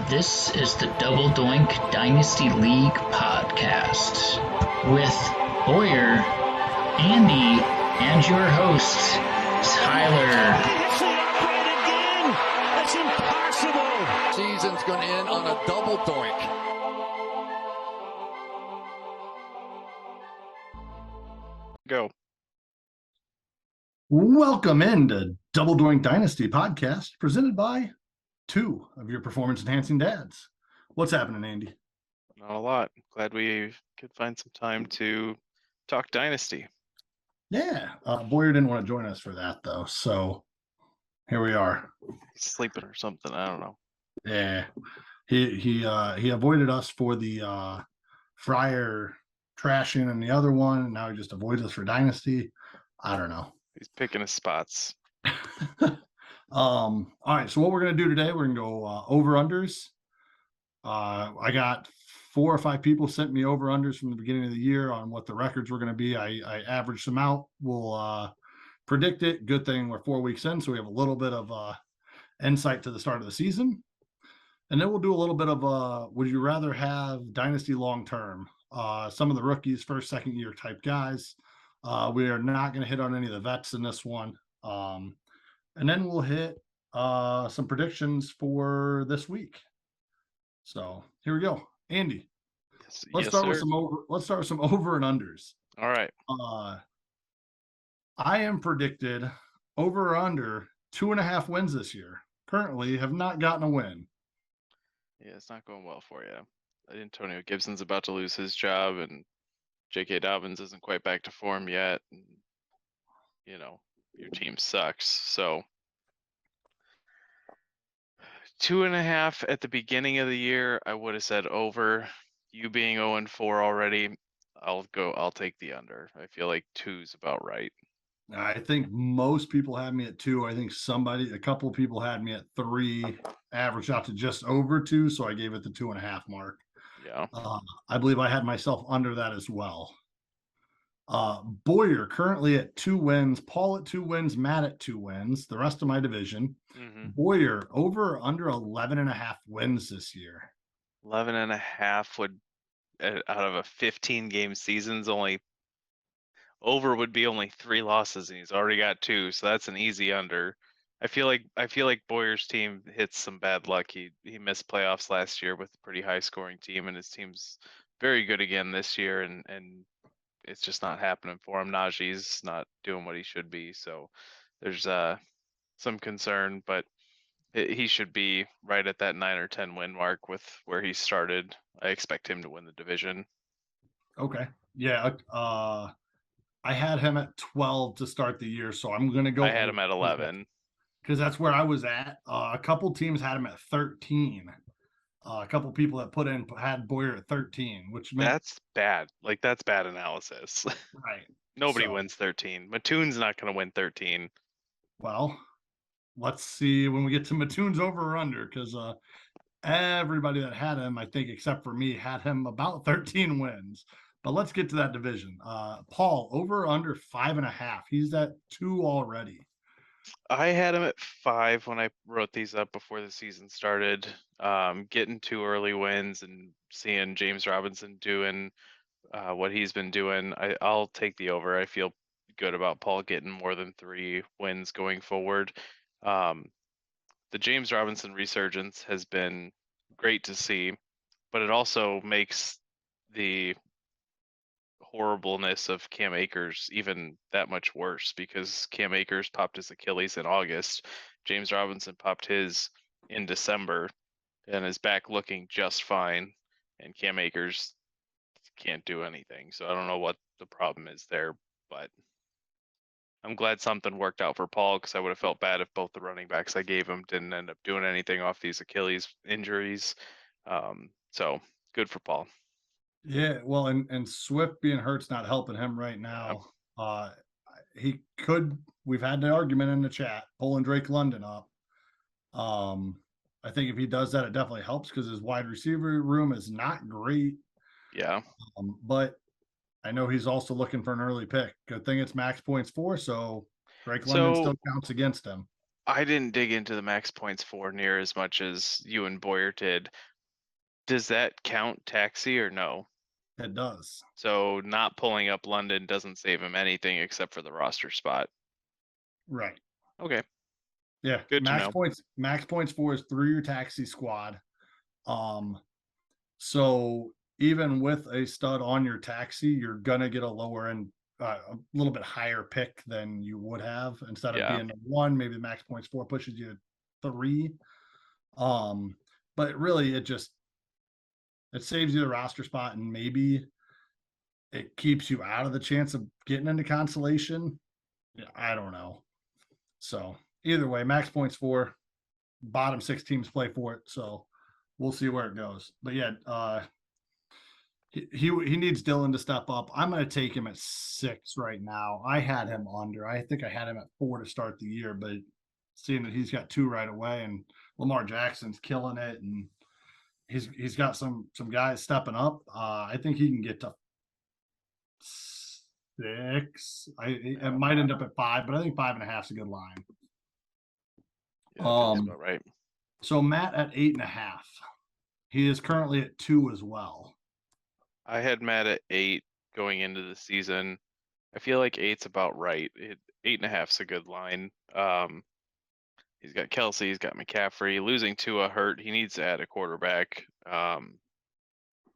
This is the Double Doink Dynasty League podcast with Boyer, Andy, and your host, Tyler. It's impossible. Season's going to end on a double doink. Go. Welcome into Double Doink Dynasty podcast, presented by two of your performance-enhancing dads. What's happening, Andy? Not a lot. Glad we could find some time to talk Dynasty. Yeah, Boyer didn't want to join us for that, though, so here we are. He's sleeping or something. I don't know. Yeah, he avoided us for the Friar trashing and the other one, and now he just avoids us for Dynasty. I don't know. He's picking his spots. All right, so what we're going to do today, we're going to go over-unders. I got 4 or 5 people sent me over-unders from the beginning of the year on what the records were going to be. I averaged them out. We'll predict it. Good thing we're 4 weeks in, so we have a little bit of insight to the start of the season. And then we'll do a little bit of would you rather have Dynasty long-term? Some of the rookies, first, second year type guys. We are not going to hit on any of the vets in this one. And then we'll hit some predictions for this week. So here we go, Andy. Let's start with some over and unders. All right. I am predicted over or under 2.5 wins this year. Currently, have not gotten a win. Yeah, it's not going well for you. Antonio Gibson's about to lose his job, and J.K. Dobbins isn't quite back to form yet. And, you know, your team sucks. So 2.5 at the beginning of the year, I would have said over. You being 0-4 already, I'll take the under. I feel like 2's about right. I think most people had me at 2. I think a couple of people had me at 3, averaged out to just over 2. So I gave it the 2.5 mark. Yeah. I believe I had myself under that as well. Boyer currently at 2 wins, Paul at 2 wins, Matt at 2 wins, the rest of my division. Mm-hmm. Boyer over or under 11.5 wins this year. 11.5 would, out of a 15-game season's only over would be only 3 losses, and he's already got 2, so that's an easy under. I feel like Boyer's team hits some bad luck. He missed playoffs last year with a pretty high scoring team, and his team's very good again this year, and it's just not happening for him. Najee's not doing what he should be, so there's some concern, but he should be right at that 9 or 10 win mark with where he started. I expect him to win the division. Okay. Yeah. I had him at 12 to start the year, so I'm going to go. I had him at 11. Because that's where I was at. A couple teams had him at 13. A couple people that had Boyer at 13, which meant that's bad. Like, that's bad analysis. Right. Nobody wins 13. Mattoon's not going to win 13. Well, let's see when we get to Mattoon's over or under, because everybody that had him, I think, except for me, had him about 13 wins. But let's get to that division. Paul, over or under 5.5. He's at 2 already. I had him at 5 when I wrote these up before the season started. Getting 2 early wins and seeing James Robinson doing what he's been doing, I'll take the over. I feel good about Paul getting more than 3 wins going forward. The James Robinson resurgence has been great to see, but it also makes the horribleness of Cam Akers even that much worse, because Cam Akers popped his Achilles in August. James Robinson popped his in December and is back looking just fine, and Cam Akers can't do anything. So I don't know what the problem is there, but I'm glad something worked out for Paul, because I would have felt bad if both the running backs I gave him didn't end up doing anything off these Achilles injuries. So good for Paul. Yeah, well, and Swift being hurt's not helping him right now. We've had the argument in the chat, pulling Drake London up. I think if he does that, it definitely helps, because his wide receiver room is not great. Yeah. But I know he's also looking for an early pick. Good thing it's max points 4, so Drake London still counts against him. I didn't dig into the max points for near as much as you and Boyer did. Does that count taxi or no? It does. So not pulling up London doesn't save him anything except for the roster spot. Right. Okay. Yeah. Good to know. Max points for is through your taxi squad. So even with a stud on your taxi, you're gonna get a lower end, a little bit higher pick than you would have. Instead of being 1, maybe the max points 4 pushes you 3. But really it saves you the roster spot, and maybe it keeps you out of the chance of getting into consolation. Yeah, I don't know. So either way, max points 4, bottom 6 teams play for it. So we'll see where it goes. But yeah, he needs Dylan to step up. I'm going to take him at 6 right now. I had him under. I think I had him at 4 to start the year, but seeing that he's got 2 right away, and Lamar Jackson's killing it, and he's got some guys stepping up. I think he can get to 6. It might end up at 5, but I think 5.5 is a good line. Yeah, that feels about right. So Matt at 8.5. He is currently at 2 as well. I had Matt at 8 going into the season. I feel like 8's about right. 8.5's a good line. He's got Kelsey, he's got McCaffrey. Losing Tua hurt. He needs to add a quarterback.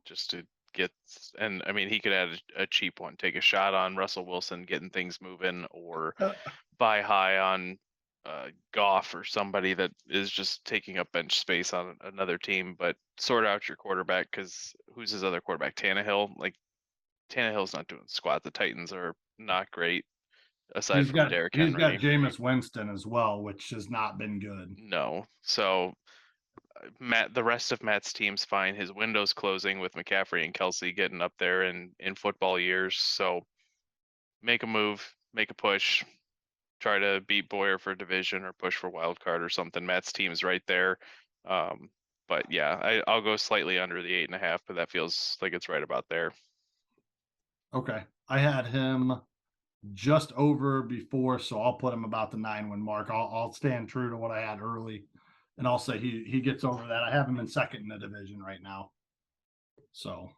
Just to get, and I mean, he could add a cheap one, take a shot on Russell Wilson getting things moving, or buy high on Goff or somebody that is just taking up bench space on another team. But sort out your quarterback, because who's his other quarterback? Tannehill. Like, Tannehill's not doing squat. The Titans are not great aside from Derrick Henry. He's got Jameis Winston as well, which has not been good. No. So Matt, the rest of Matt's team's fine. His window's closing with McCaffrey and Kelsey getting up there in football years. So make a move, make a push, try to beat Boyer for division or push for wild card or something. Matt's team's right there. But yeah, I'll go slightly under the 8.5, but that feels like it's right about there. Okay. I had him just over before, so I'll put him about the 9-win mark. I'll stand true to what I had early, and I'll say he gets over that. I have him in second in the division right now. So,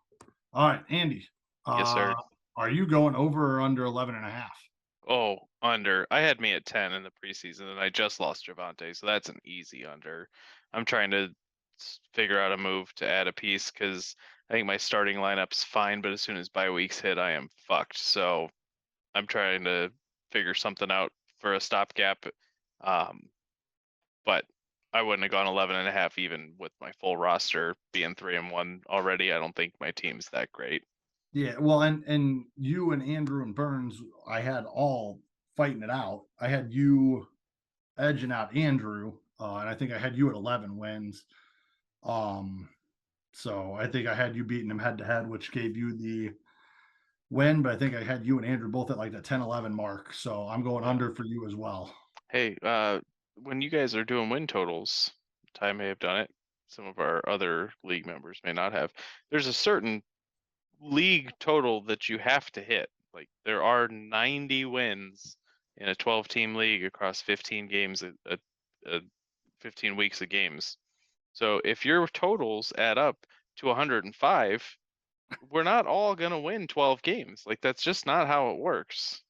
all right, Andy. Yes, sir. Are you going over or under 11.5? Oh, under. I had me at 10 in the preseason, and I just lost Javante, so that's an easy under. I'm trying to figure out a move to add a piece, because I think my starting lineup's fine, but as soon as bye weeks hit, I am fucked. So I'm trying to figure something out for a stopgap. But I wouldn't have gone 11.5 even with my full roster being 3-1 already. I don't think my team's that great. Yeah, well, and you and Andrew and Burns, I had all fighting it out. I had you edging out Andrew, and I think I had you at 11 wins. So I think I had you beating him head to head, which gave you the win, but I think I had you and Andrew both at like the 10-11 mark. So I'm going under for you as well. Hey, when you guys are doing win totals, Ty may have done it. Some of our other league members may not have. There's a certain league total that you have to hit. Like, there are 90 wins in a 12-team league across 15 games, 15 weeks of games. So if your totals add up to 105, we're not all going to win 12 games. Like, that's just not how it works.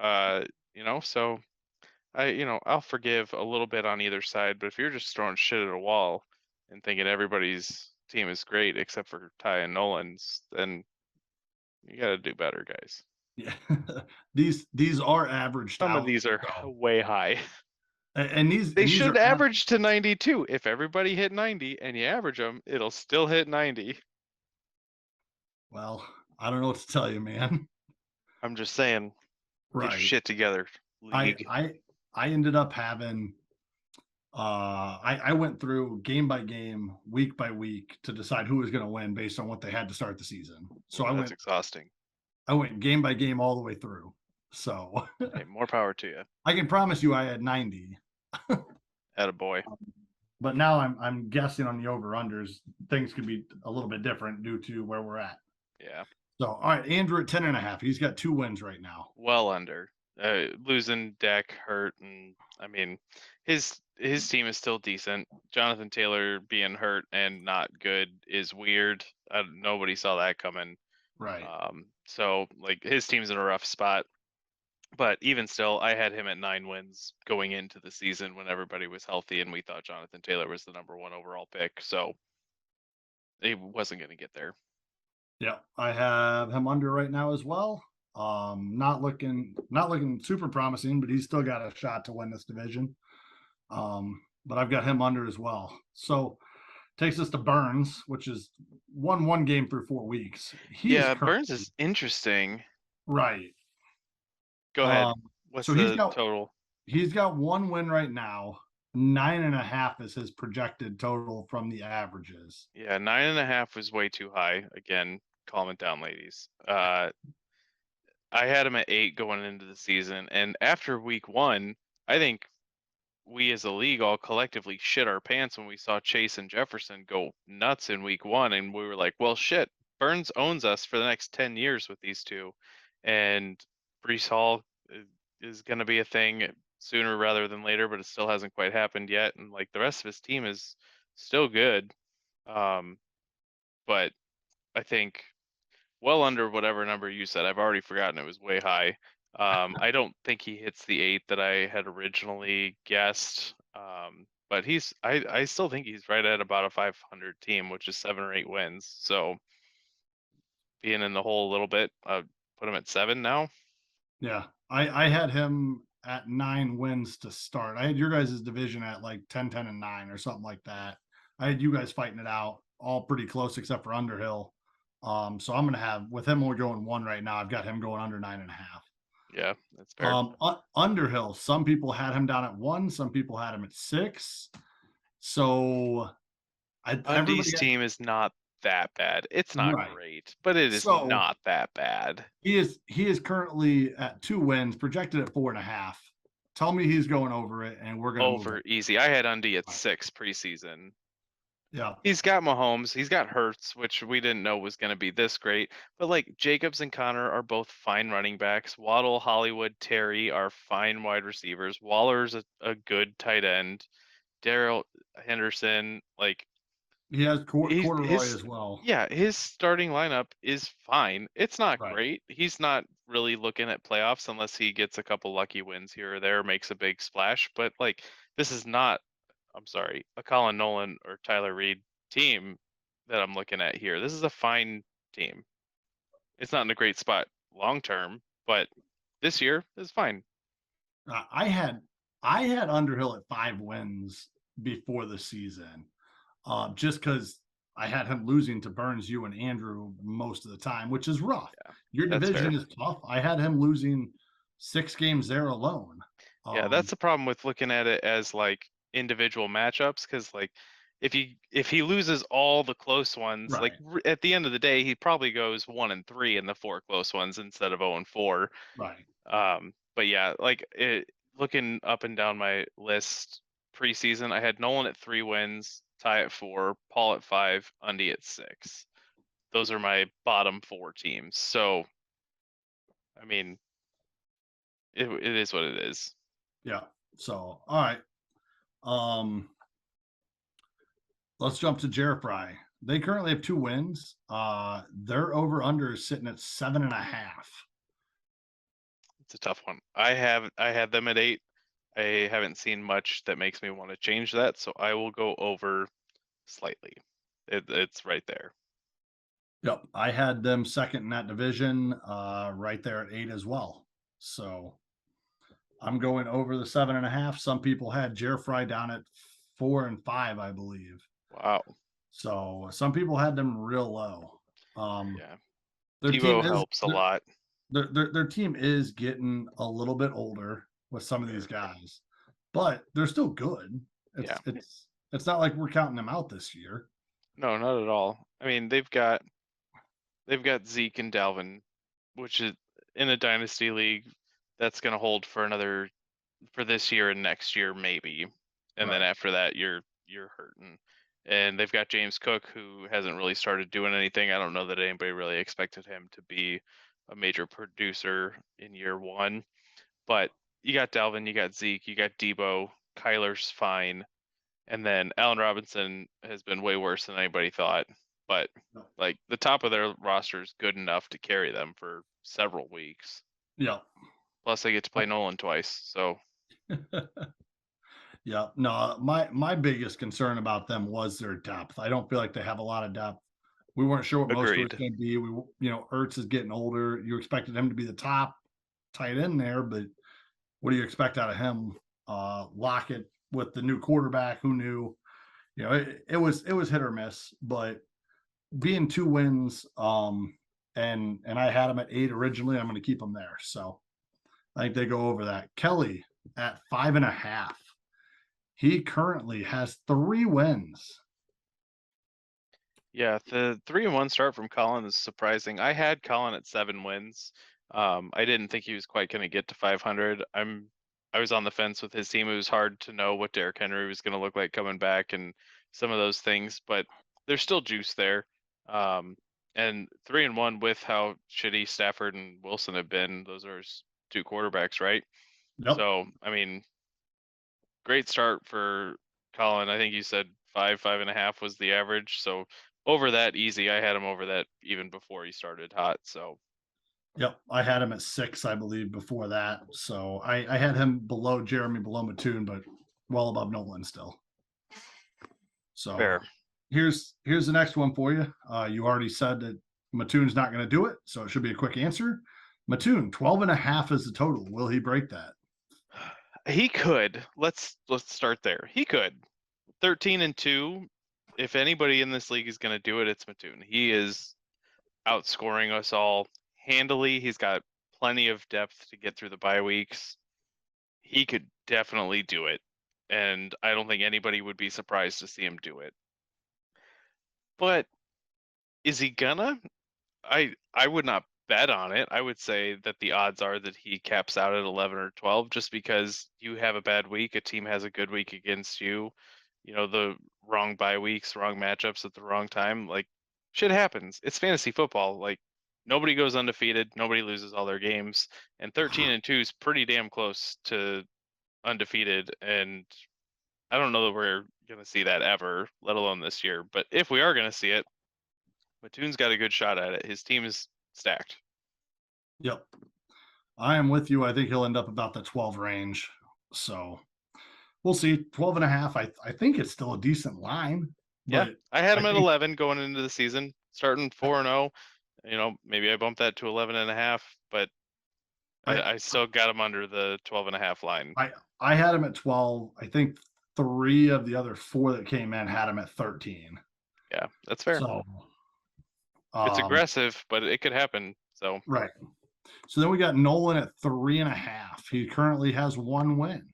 So I'll forgive a little bit on either side, but if you're just throwing shit at a wall and thinking everybody's team is great except for Ty and Nolan's, then you got to do better, guys. Yeah. these are averaged. Some of these are way high. And they should average to 92. If everybody hit 90 and you average them, it'll still hit 90. Well, I don't know what to tell you, man. I'm just saying, right. Get your shit together. League. I ended up having I went through game by game, week by week to decide who was going to win based on what they had to start the season. So that's exhausting. I went game by game all the way through. So hey, more power to you. I can promise you I had 90. Attaboy. But now I'm guessing on the over-unders, things could be a little bit different due to where we're at. Yeah. So, all right, Andrew at 10.5. He's got 2 wins right now. Well under. Losing Dak hurt, and I mean, his team is still decent. Jonathan Taylor being hurt and not good is weird. Nobody saw that coming. Right. So like his team's in a rough spot. But even still, I had him at 9 wins going into the season when everybody was healthy, and we thought Jonathan Taylor was the #1 overall pick. So he wasn't going to get there. Yeah, I have him under right now as well. Not looking super promising, but he's still got a shot to win this division. But I've got him under as well. So takes us to Burns, which is won one game through 4 weeks. Burns is interesting. Right. Go ahead. What's so the total? He's got 1 win right now. 9.5 is his projected total from the averages. Yeah, 9.5 was way too high. Again, calm it down, ladies. I had him at 8 going into the season, and after week 1, I think we as a league all collectively shit our pants when we saw Chase and Jefferson go nuts in week 1, and we were like, well, shit, Burns owns us for the next 10 years with these two, and Breece Hall is going to be a thing sooner rather than later, but it still hasn't quite happened yet, and like the rest of his team is still good, but I think well under whatever number you said. I've already forgotten. It was way high. I don't think he hits the 8 that I had originally guessed. But I still think he's right at about a 500 team, which is 7 or 8 wins. So being in the hole a little bit, put him at 7 now. Yeah, I had him at 9 wins to start. I had your guys' division at like 10, 10, and 9 or something like that. I had you guys fighting it out, all pretty close except for Underhill. So I'm gonna have with him only going 1 right now. I've got him going under 9.5. Yeah, that's fair. Underhill, some people had him down at 1, some people had him at 6. So Undy's team is not that bad. It's not great, but it is not that bad. He is currently at 2 wins, projected at 4.5. Tell me he's going over it, and we're gonna over easy. I had Undy at 6 preseason. Yeah, he's got Mahomes, he's got Hurts, which we didn't know was going to be this great. But like Jacobs and Connor are both fine running backs. Waddle, Hollywood, Terry are fine wide receivers. Waller's a good tight end. Darrell Henderson, like he has Corduroy as well. Yeah, his starting lineup is fine. It's not great. He's not really looking at playoffs unless he gets a couple lucky wins here or there, makes a big splash. But like this is not, I'm sorry, a Colin Nolan or Tyler Reed team that I'm looking at here. This is a fine team. It's not in a great spot long term, but this year is fine. I had Underhill at 5 wins before the season, just because I had him losing to Burns, you, and Andrew most of the time, which is rough. Yeah, your division is tough. I had him losing 6 games there alone. Yeah, that's the problem with looking at it as like individual matchups, because like if he loses all the close ones, like at the end of the day, he probably goes 1-3 in the 4 close ones instead of 0-4. Right. But yeah, like looking up and down my list preseason, I had Nolan at 3 wins, Ty at 4, Paul at 5, Undy at 6. Those are my bottom 4 teams. So, I mean, it is what it is. Yeah. So, all right. Let's jump to Jerifry. They currently have 2 wins. Their over under is sitting at 7.5. It's a tough one. I had them at 8. I haven't seen much that makes me want to change that, so I will go over slightly. It's right there. Yep, I had them second in that division, right there at 8 as well. So I'm going over the 7.5. Some people had Jerifry down at 4 and 5, I believe. Wow. So some people had them real low. Yeah. Their Tebow helps a lot. Their team is getting a little bit older with some of these guys, but they're still good. It's not like we're counting them out this year. No, not at all. I mean, they've got Zeke and Dalvin, which is in a dynasty league that's going to hold for this year and next year maybe, and then after that you're hurting. And they've got James Cook, who hasn't really started doing anything. I don't know that anybody really expected him to be a major producer in year 1. But you got Dalvin, you got Zeke, you got Debo, Kyler's fine. And then Allen Robinson has been way worse than anybody thought. But like the top of their roster is good enough to carry them for several weeks. Yeah. Plus they get to play Nolan twice. So yeah. No, my biggest concern about them was their depth. I don't feel like they have a lot of depth. We weren't sure what most of it's going to be. Ertz is getting older. You expected him to be the top tight end there, but what do you expect out of him? Lockett with the new quarterback, who knew? It was hit or miss, but being 2 wins, and I had them at 8 originally, I'm going to keep them there. So I think they go over that. Kelly at 5.5. He currently has 3 wins. Yeah, the 3-1 start from Colin is surprising. I had Colin at 7 wins. I didn't think he was quite going to get to 500. I was on the fence with his team. It was hard to know what Derrick Henry was going to look like coming back and some of those things, but there's still juice there. And 3-1 with how shitty Stafford and Wilson have been. Those are his 2 quarterbacks, right? Yep. So, I mean, great start for Colin. I think you said 5.5 was the average. So over that easy. I had him over that even before he started hot. So yep, I had him at 6, I believe, before that. So I had him below Jeremy, below Mattoon, but well above Nolan still. So fair. Here's the next one for you. You already said that Mattoon's not going to do it, so it should be a quick answer. Mattoon, 12.5 is the total. Will he break that? He could. Let's start there. He could. 13-2. If anybody in this league is going to do it, it's Mattoon. He is outscoring us all handily. He's got plenty of depth to get through the bye weeks. He could definitely do it. And I don't think anybody would be surprised to see him do it. But is he gonna? I would not bet on it. I would say that the odds are that he caps out at 11 or 12 just because you have a bad week, a team has a good week against you. The wrong bye weeks, wrong matchups at the wrong time. Like, shit happens. It's fantasy football. Like, nobody goes undefeated. Nobody loses all their games. And 13-2 is pretty damn close to undefeated. And I don't know that we're going to see that ever, let alone this year. But if we are going to see it, Mattoon's got a good shot at it. His team is stacked. Yep. I am with you. I think he'll end up about the 12 range. So we'll see. 12.5. I think it's still a decent line. Yeah, I had him at 11 going into the season, starting 4-0. Maybe I bumped that to 11.5, but I still got him under the 12.5 line. I had him at 12. I think 3 of the other 4 that came in had him at 13. Yeah, that's fair. So it's aggressive, but it could happen. So right. So then we got Nolan at 3.5. He currently has 1 win.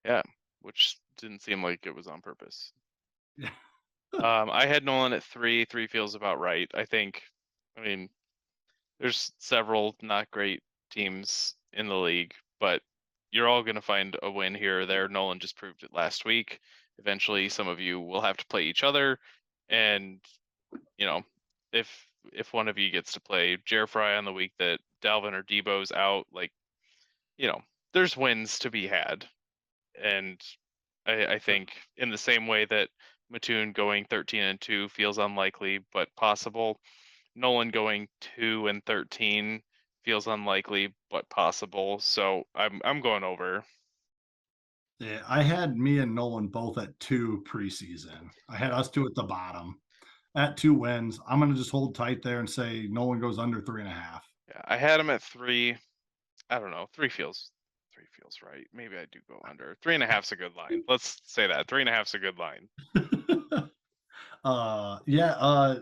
Yeah, which didn't seem like it was on purpose. Yeah. I had Nolan at 3. 3 feels about right. I mean, there's several not great teams in the league, but you're all going to find a win here or there. Nolan just proved it last week. Eventually, some of you will have to play each other. And, if one of you gets to play Jer Fry on the week that Dalvin or Debo's out, there's wins to be had. And I think in the same way that Mattoon going 13-2 feels unlikely but possible, Nolan going 2-13 feels unlikely but possible. So I'm going over. Yeah, I had me and Nolan both at 2 preseason. I had us 2 at the bottom at 2 wins. I'm going to just hold tight there and say Nolan goes under 3.5. Yeah, I had him at 3. I don't know. 3 feels right. Maybe I do go under. 3.5's a good line. Let's say that 3.5's a good line.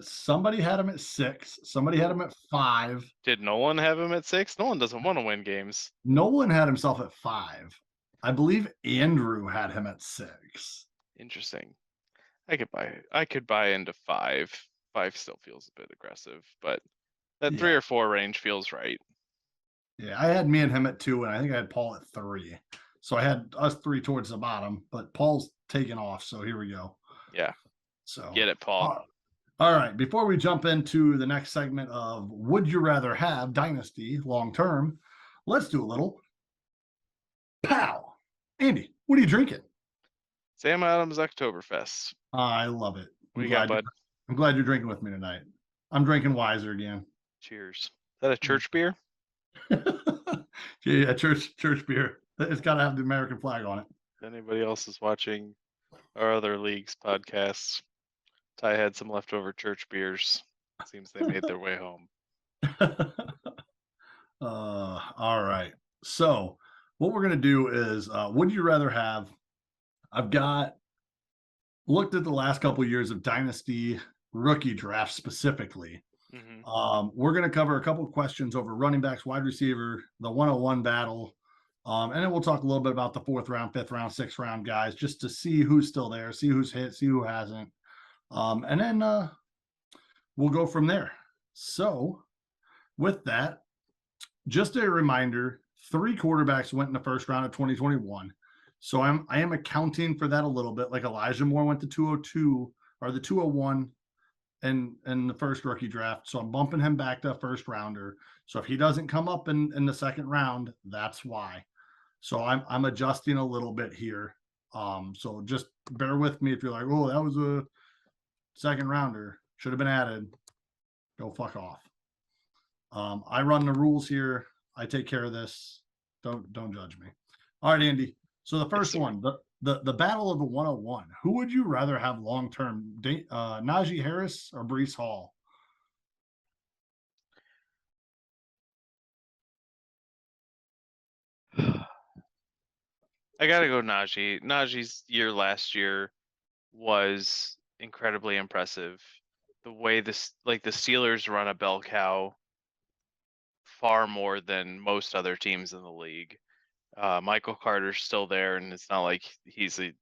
Somebody had him at 6. Somebody had him at 5. Did Nolan have him at 6? Nolan doesn't want to win games. Nolan had himself at 5. I believe Andrew had him at 6. Interesting. I could buy into 5. 5 still feels a bit aggressive, but that 3 or 4 range feels right. Yeah, I had me and him at 2, and I think I had Paul at 3. So I had us 3 towards the bottom, but Paul's taken off. So here we go. Yeah. So get it, Paul. All right. Before we jump into the next segment of Would You Rather Have Dynasty long term, let's do a little Pow! Andy, what are you drinking? Sam Adams Oktoberfest. I love it. What do you got, bud? I'm glad you're drinking with me tonight. I'm drinking Wiser again. Cheers. Is that a church beer? Yeah, church beer. It's got to have the American flag on it. If anybody else is watching our other leagues podcasts, Ty had some leftover church beers. Seems they made their way home. All right. So what we're going to do is, would you rather have? I've looked at the last couple of years of Dynasty rookie draft specifically. Mm-hmm. We're going to cover a couple of questions over running backs, wide receiver, the 101 battle. And then we'll talk a little bit about the 4th round, 5th round, 6th round guys, just to see who's still there, see who's hit, see who hasn't. And then we'll go from there. So with that, just a reminder, 3 quarterbacks went in the 1st round of 2021. So I am accounting for that a little bit. Like Elijah Moore went to 202 or the 201 in the first rookie draft. So I'm bumping him back to a 1st rounder. So if he doesn't come up in the 2nd round, that's why. So I'm adjusting a little bit here. So just bear with me if you're like, oh, that was a 2nd rounder, should have been added. Go fuck off. I run the rules here. I take care of this. Don't judge me. All right, Andy. So the first one, the battle of the 101. Who would you rather have long term, Najee Harris or Breece Hall? I gotta go Najee. Najee's year last year was incredibly impressive. The way the Steelers run a bell cow far more than most other teams in the league. Michael Carter's still there, and it's not like he's an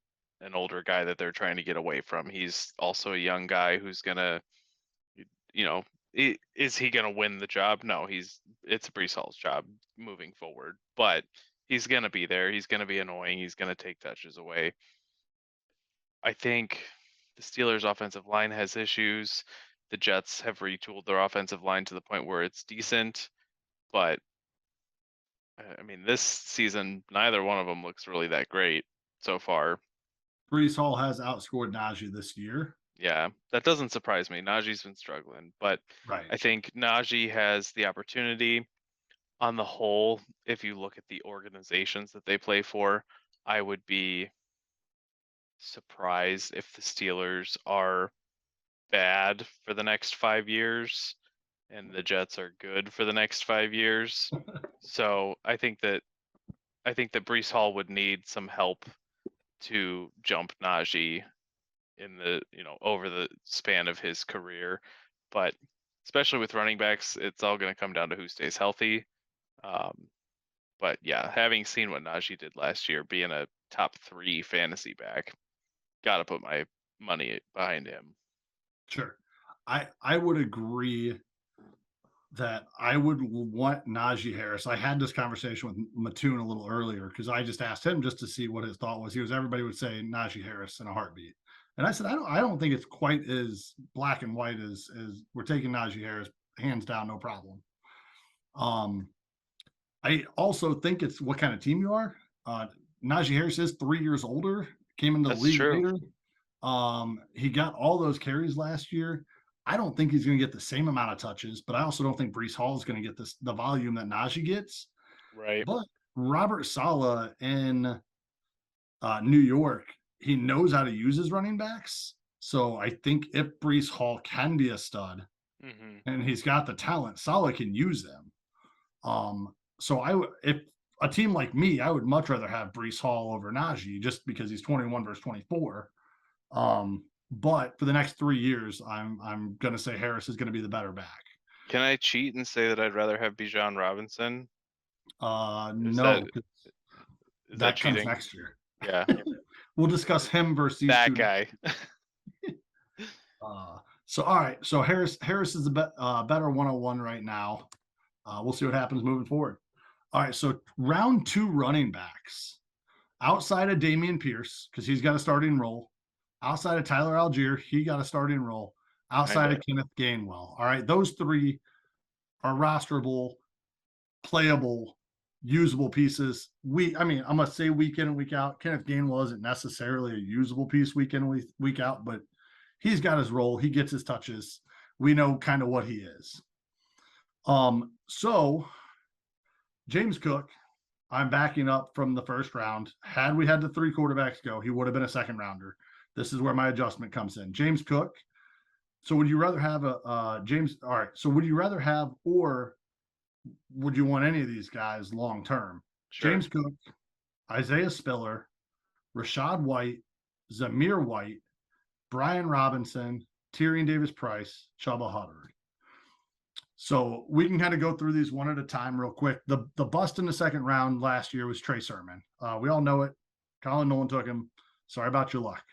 older guy that they're trying to get away from. He's also a young guy who's gonna, is he gonna win the job? No, it's Breece Hall's job moving forward, but he's gonna be there. He's gonna be annoying. He's gonna take touches away. I think the Steelers' offensive line has issues. The Jets have retooled their offensive line to the point where it's decent, but I mean, this season, neither one of them looks really that great so far. Breece Hall has outscored Najee this year. Yeah, that doesn't surprise me. Najee's been struggling, but right. I think Najee has the opportunity. On the whole, if you look at the organizations that they play for, I would be surprised if the Steelers are bad for the next 5 years and the Jets are good for the next 5 years. So I think that Breece Hall would need some help to jump Najee in the, over the span of his career. But especially with running backs, it's all going to come down to who stays healthy. But yeah, having seen what Najee did last year, being a top 3 fantasy back, got to put my money behind him. Sure. I would agree that I would want Najee Harris. I had this conversation with Mattoon a little earlier because I just asked him just to see what his thought was. Everybody would say Najee Harris in a heartbeat. And I said, I don't think it's quite as black and white as we're taking Najee Harris hands down, no problem. I also think it's what kind of team you are. Najee Harris is 3 years older, came into the league later. He got all those carries last year. I don't think he's going to get the same amount of touches, but I also don't think Breece Hall is going to get the volume that Najee gets. Right. But Robert Saleh in New York, he knows how to use his running backs. So I think if Breece Hall can be a stud, and he's got the talent, Saleh can use them. So if a team like me, I would much rather have Breece Hall over Najee just because he's 21 versus 24. But for the next 3 years, I'm going to say Harris is going to be the better back. Can I cheat and say that I'd rather have Bijan Robinson? No. That comes cheating? next year. Yeah. We'll discuss him versus that guy. So, all right. So Harris is a better 101 right now. We'll see what happens moving forward. All right. So round 2 running backs outside of Dameon Pierce, because he's got a starting role. Outside of Tyler Algier, he got a starting role. Outside of Kenneth Gainwell. All right. Those 3 are rosterable, playable usable pieces. I'm gonna say week in and week out. Kenneth Gainwell isn't necessarily a usable piece week in and week out, but he's got his role. He gets his touches. We know kind of what he is. So James Cook, I'm backing up from the first round. Had we had the 3 quarterbacks go, he would have been a second rounder. This is where my adjustment comes in. James Cook. So would you rather have James? All right. So would you rather have, or would you want any of these guys long term? Sure. James Cook, Isaiah Spiller, Rashad White, Zamir White, Brian Robinson, Tyrion Davis-Price, Chubba Hubbard. So we can kind of go through these one at a time real quick. The bust in the second round last year was Trey Sermon. We all know it. Colin Nolan took him. Sorry about your luck.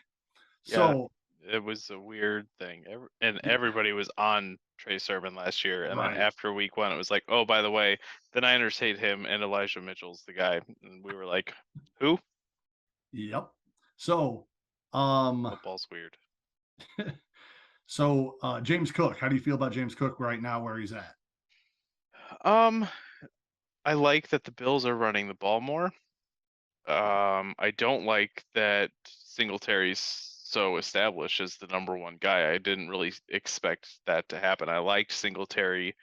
Yeah, So it was a weird thing. And everybody was on Trey Sermon last year. And Right. then after week 1, it was like, oh, by the way, the Niners hate him and Elijah Mitchell's the guy. And we were like, who? Yep. So Football's weird. So James Cook, how do you feel about James Cook right now where he's at? I like that the Bills are running the ball more. I don't like that Singletary's so established as the number 1 guy. I didn't really expect that to happen. I liked Singletary.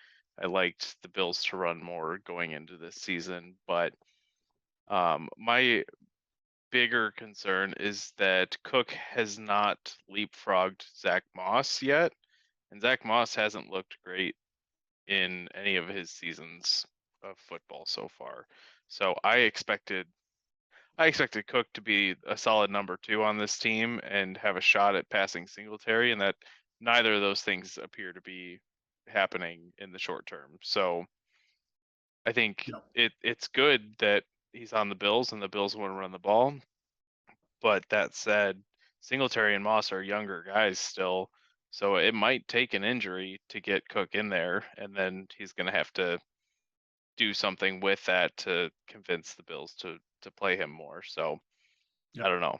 I liked the Bills to run more going into this season, but my bigger concern is that Cook has not leapfrogged Zach Moss yet, and Zach Moss hasn't looked great in any of his seasons of football so far. So I expected Cook to be a solid number 2 on this team and have a shot at passing Singletary, and that neither of those things appear to be happening in the short term. So I think it's good that he's on the Bills and the Bills want to run the ball. But that said, Singletary and Moss are younger guys still, so it might take an injury to get Cook in there, and then he's going to have to do something with that to convince the Bills to play him more. So I don't know.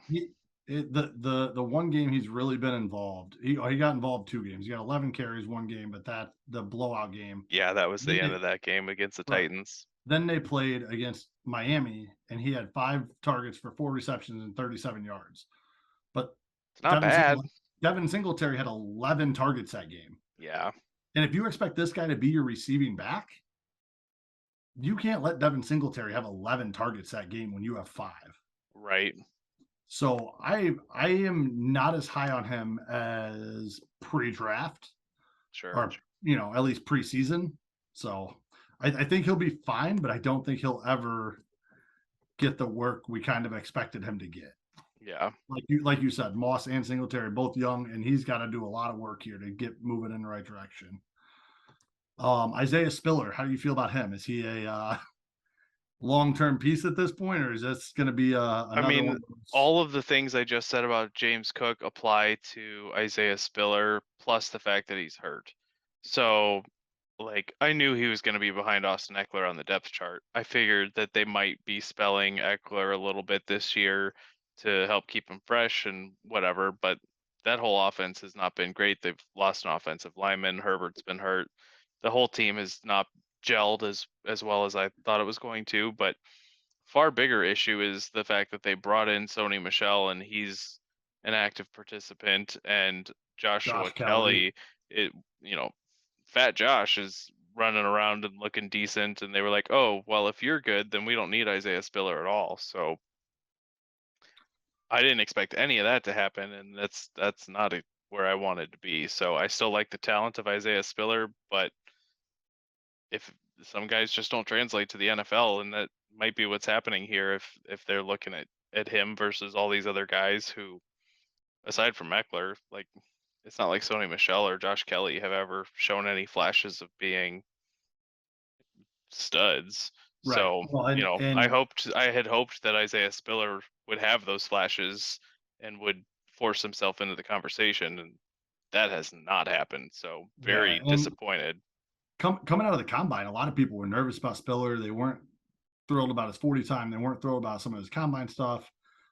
The one game he's really been involved, he got involved 2 games. He got 11 carries 1 game, but the blowout game. Yeah, that was the end of that game against the Titans. Then they played against Miami, and he had 5 targets for 4 receptions and 37 yards. But it's not bad. Devin Singletary had 11 targets that game. Yeah. And if you expect this guy to be your receiving back, you can't let Devin Singletary have 11 targets that game when you have 5. Right. So I am not as high on him as pre-draft. Sure. Or, at least preseason. So I think he'll be fine, but I don't think he'll ever get the work we kind of expected him to get. Yeah. Like you said, Moss and Singletary, both young, and he's got to do a lot of work here to get moving in the right direction. Isaiah Spiller, how do you feel about him? Is he a long-term piece at this point, or is this going to be another one? All of the things I just said about James Cook apply to Isaiah Spiller, plus the fact that he's hurt. So, I knew he was going to be behind Austin Eckler on the depth chart. I figured that they might be spelling Eckler a little bit this year to help keep him fresh and whatever, but that whole offense has not been great. They've lost an offensive lineman. Herbert's been hurt. The whole team has not gelled as well as I thought it was going to, but far bigger issue is the fact that they brought in Sony Michel and he's an active participant, and Joshua Kelly, Fat Josh is running around and looking decent, and they were like, oh, well, if you're good, then we don't need Isaiah Spiller at all. So I didn't expect any of that to happen, and that's not where I wanted to be. So I still like the talent of Isaiah Spiller, but if some guys just don't translate to the NFL, and that might be what's happening here if they're looking at him versus all these other guys who, aside from Eckler, it's not like Sony Michel or Josh Kelly have ever shown any flashes of being studs. Right. So, I had hoped that Isaiah Spiller would have those flashes and would force himself into the conversation, and that has not happened. So very disappointed. Coming out of the combine, a lot of people were nervous about Spiller. They weren't thrilled about his 40 time. They weren't thrilled about some of his combine stuff.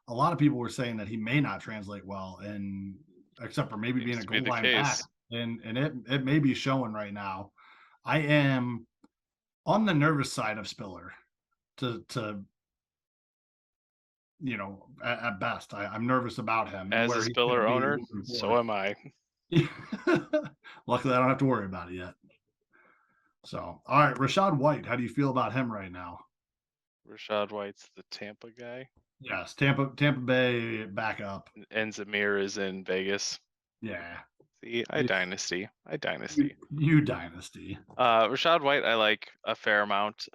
A lot of people were saying that he may not translate well, and except for maybe being a goal line back. And it may be showing right now. I am on the nervous side of Spiller. to at best. I'm nervous about him. As a where he could Spiller be owner, moving so forward. am I. Luckily, I don't have to worry about it yet. So, all right, Rachaad White, how do you feel about him right now? Rachaad White's the Tampa guy. Yes, Tampa Bay backup. And Zamir is in Vegas. Yeah. See, I You dynasty. dynasty. Rachaad White, I like a fair amount.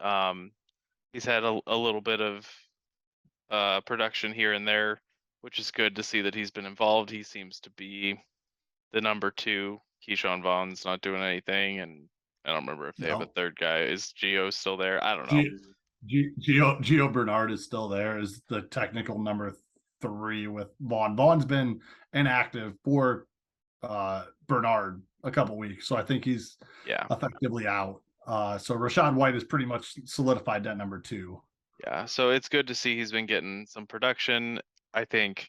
He's had a little bit of production here and there, which is good to see that he's been involved. He seems to be the number 2. Keyshawn Vaughn's not doing anything, and I don't remember if they have a third guy. Is Gio still there? I don't know. Gio Bernard is still there as the technical number 3 with Vaughn. Vaughn's been inactive for Bernard a couple weeks, so I think he's effectively out. So Rachaad White is pretty much solidified that number 2. Yeah, so it's good to see he's been getting some production. I think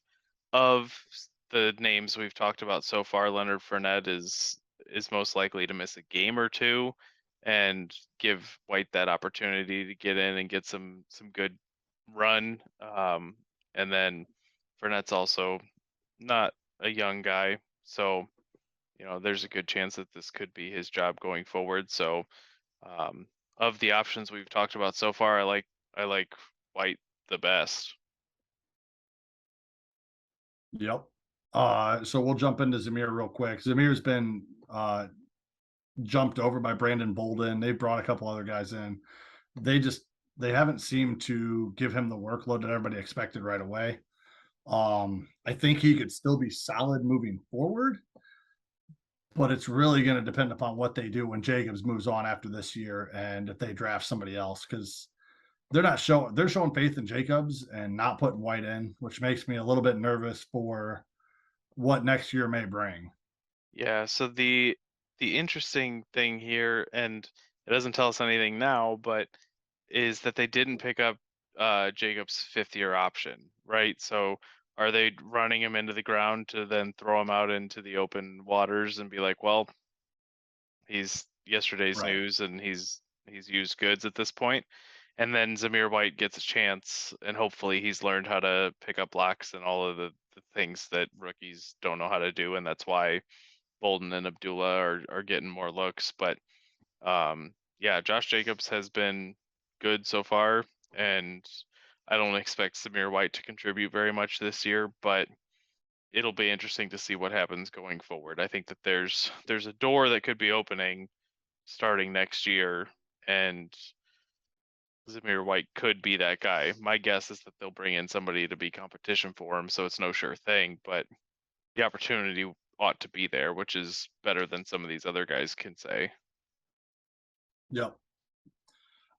of the names we've talked about so far, Leonard Fournette is most likely to miss a game or two, and give White that opportunity to get in and get some good run. And then Fournette's also not a young guy, so there's a good chance that this could be his job going forward. So of the options we've talked about so far, I like White the best. Yep. So we'll jump into Zamir real quick. Zamir's been jumped over by Brandon Bolden. They brought a couple other guys in. They haven't seemed to give him the workload that everybody expected right away. I think he could still be solid moving forward, but it's really going to depend upon what they do when Jacobs moves on after this year and if they draft somebody else, because they're showing faith in Jacobs and not putting White in, which makes me a little bit nervous for what next year may bring. Yeah. So the interesting thing here, and it doesn't tell us anything now, but is that they didn't pick up Jacobs' 5th-year option, right? So are they running him into the ground to then throw him out into the open waters and be like, well, he's yesterday's news and he's used goods at this point? And then Zamir White gets a chance, and hopefully he's learned how to pick up blocks and all of the things that rookies don't know how to do, and that's why Bolden and Abdullah are getting more looks. But Josh Jacobs has been good so far, and I don't expect Zamir White to contribute very much this year, but it'll be interesting to see what happens going forward. I think that there's a door that could be opening starting next year, and Zamir White could be that guy. My guess is that they'll bring in somebody to be competition for him, so it's no sure thing, but the opportunity ought to be there, which is better than some of these other guys can say. Yep.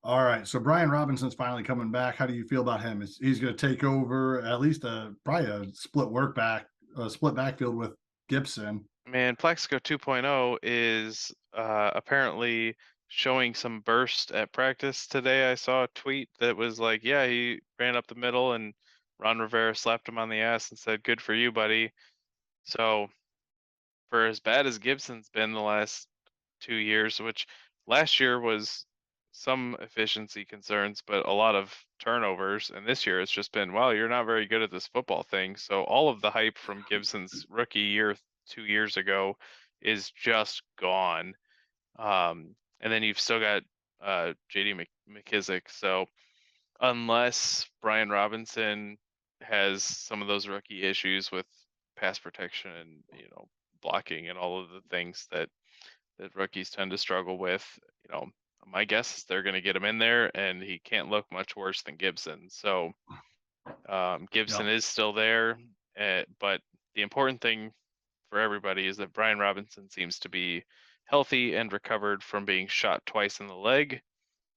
All right, so Brian Robinson's finally coming back. How do you feel about him? He's going to take over at least probably a split backfield with Gibson. Man, Plexico 2.0 is apparently showing some burst at practice today. I saw a tweet that was like, yeah, he ran up the middle and Ron Rivera slapped him on the ass and said, good for you, buddy. So for as bad as Gibson's been the last 2 years, which last year was some efficiency concerns, but a lot of turnovers. And this year it's just been, well, you're not very good at this football thing. So all of the hype from Gibson's rookie year 2 years ago is just gone. And then you've still got JD McKissick. So unless Brian Robinson has some of those rookie issues with pass protection and blocking and all of the things that rookies tend to struggle with, my guess is they're going to get him in there, and he can't look much worse than Gibson. So Gibson is still there, but the important thing for everybody is that Brian Robinson seems to be healthy and recovered from being shot twice in the leg,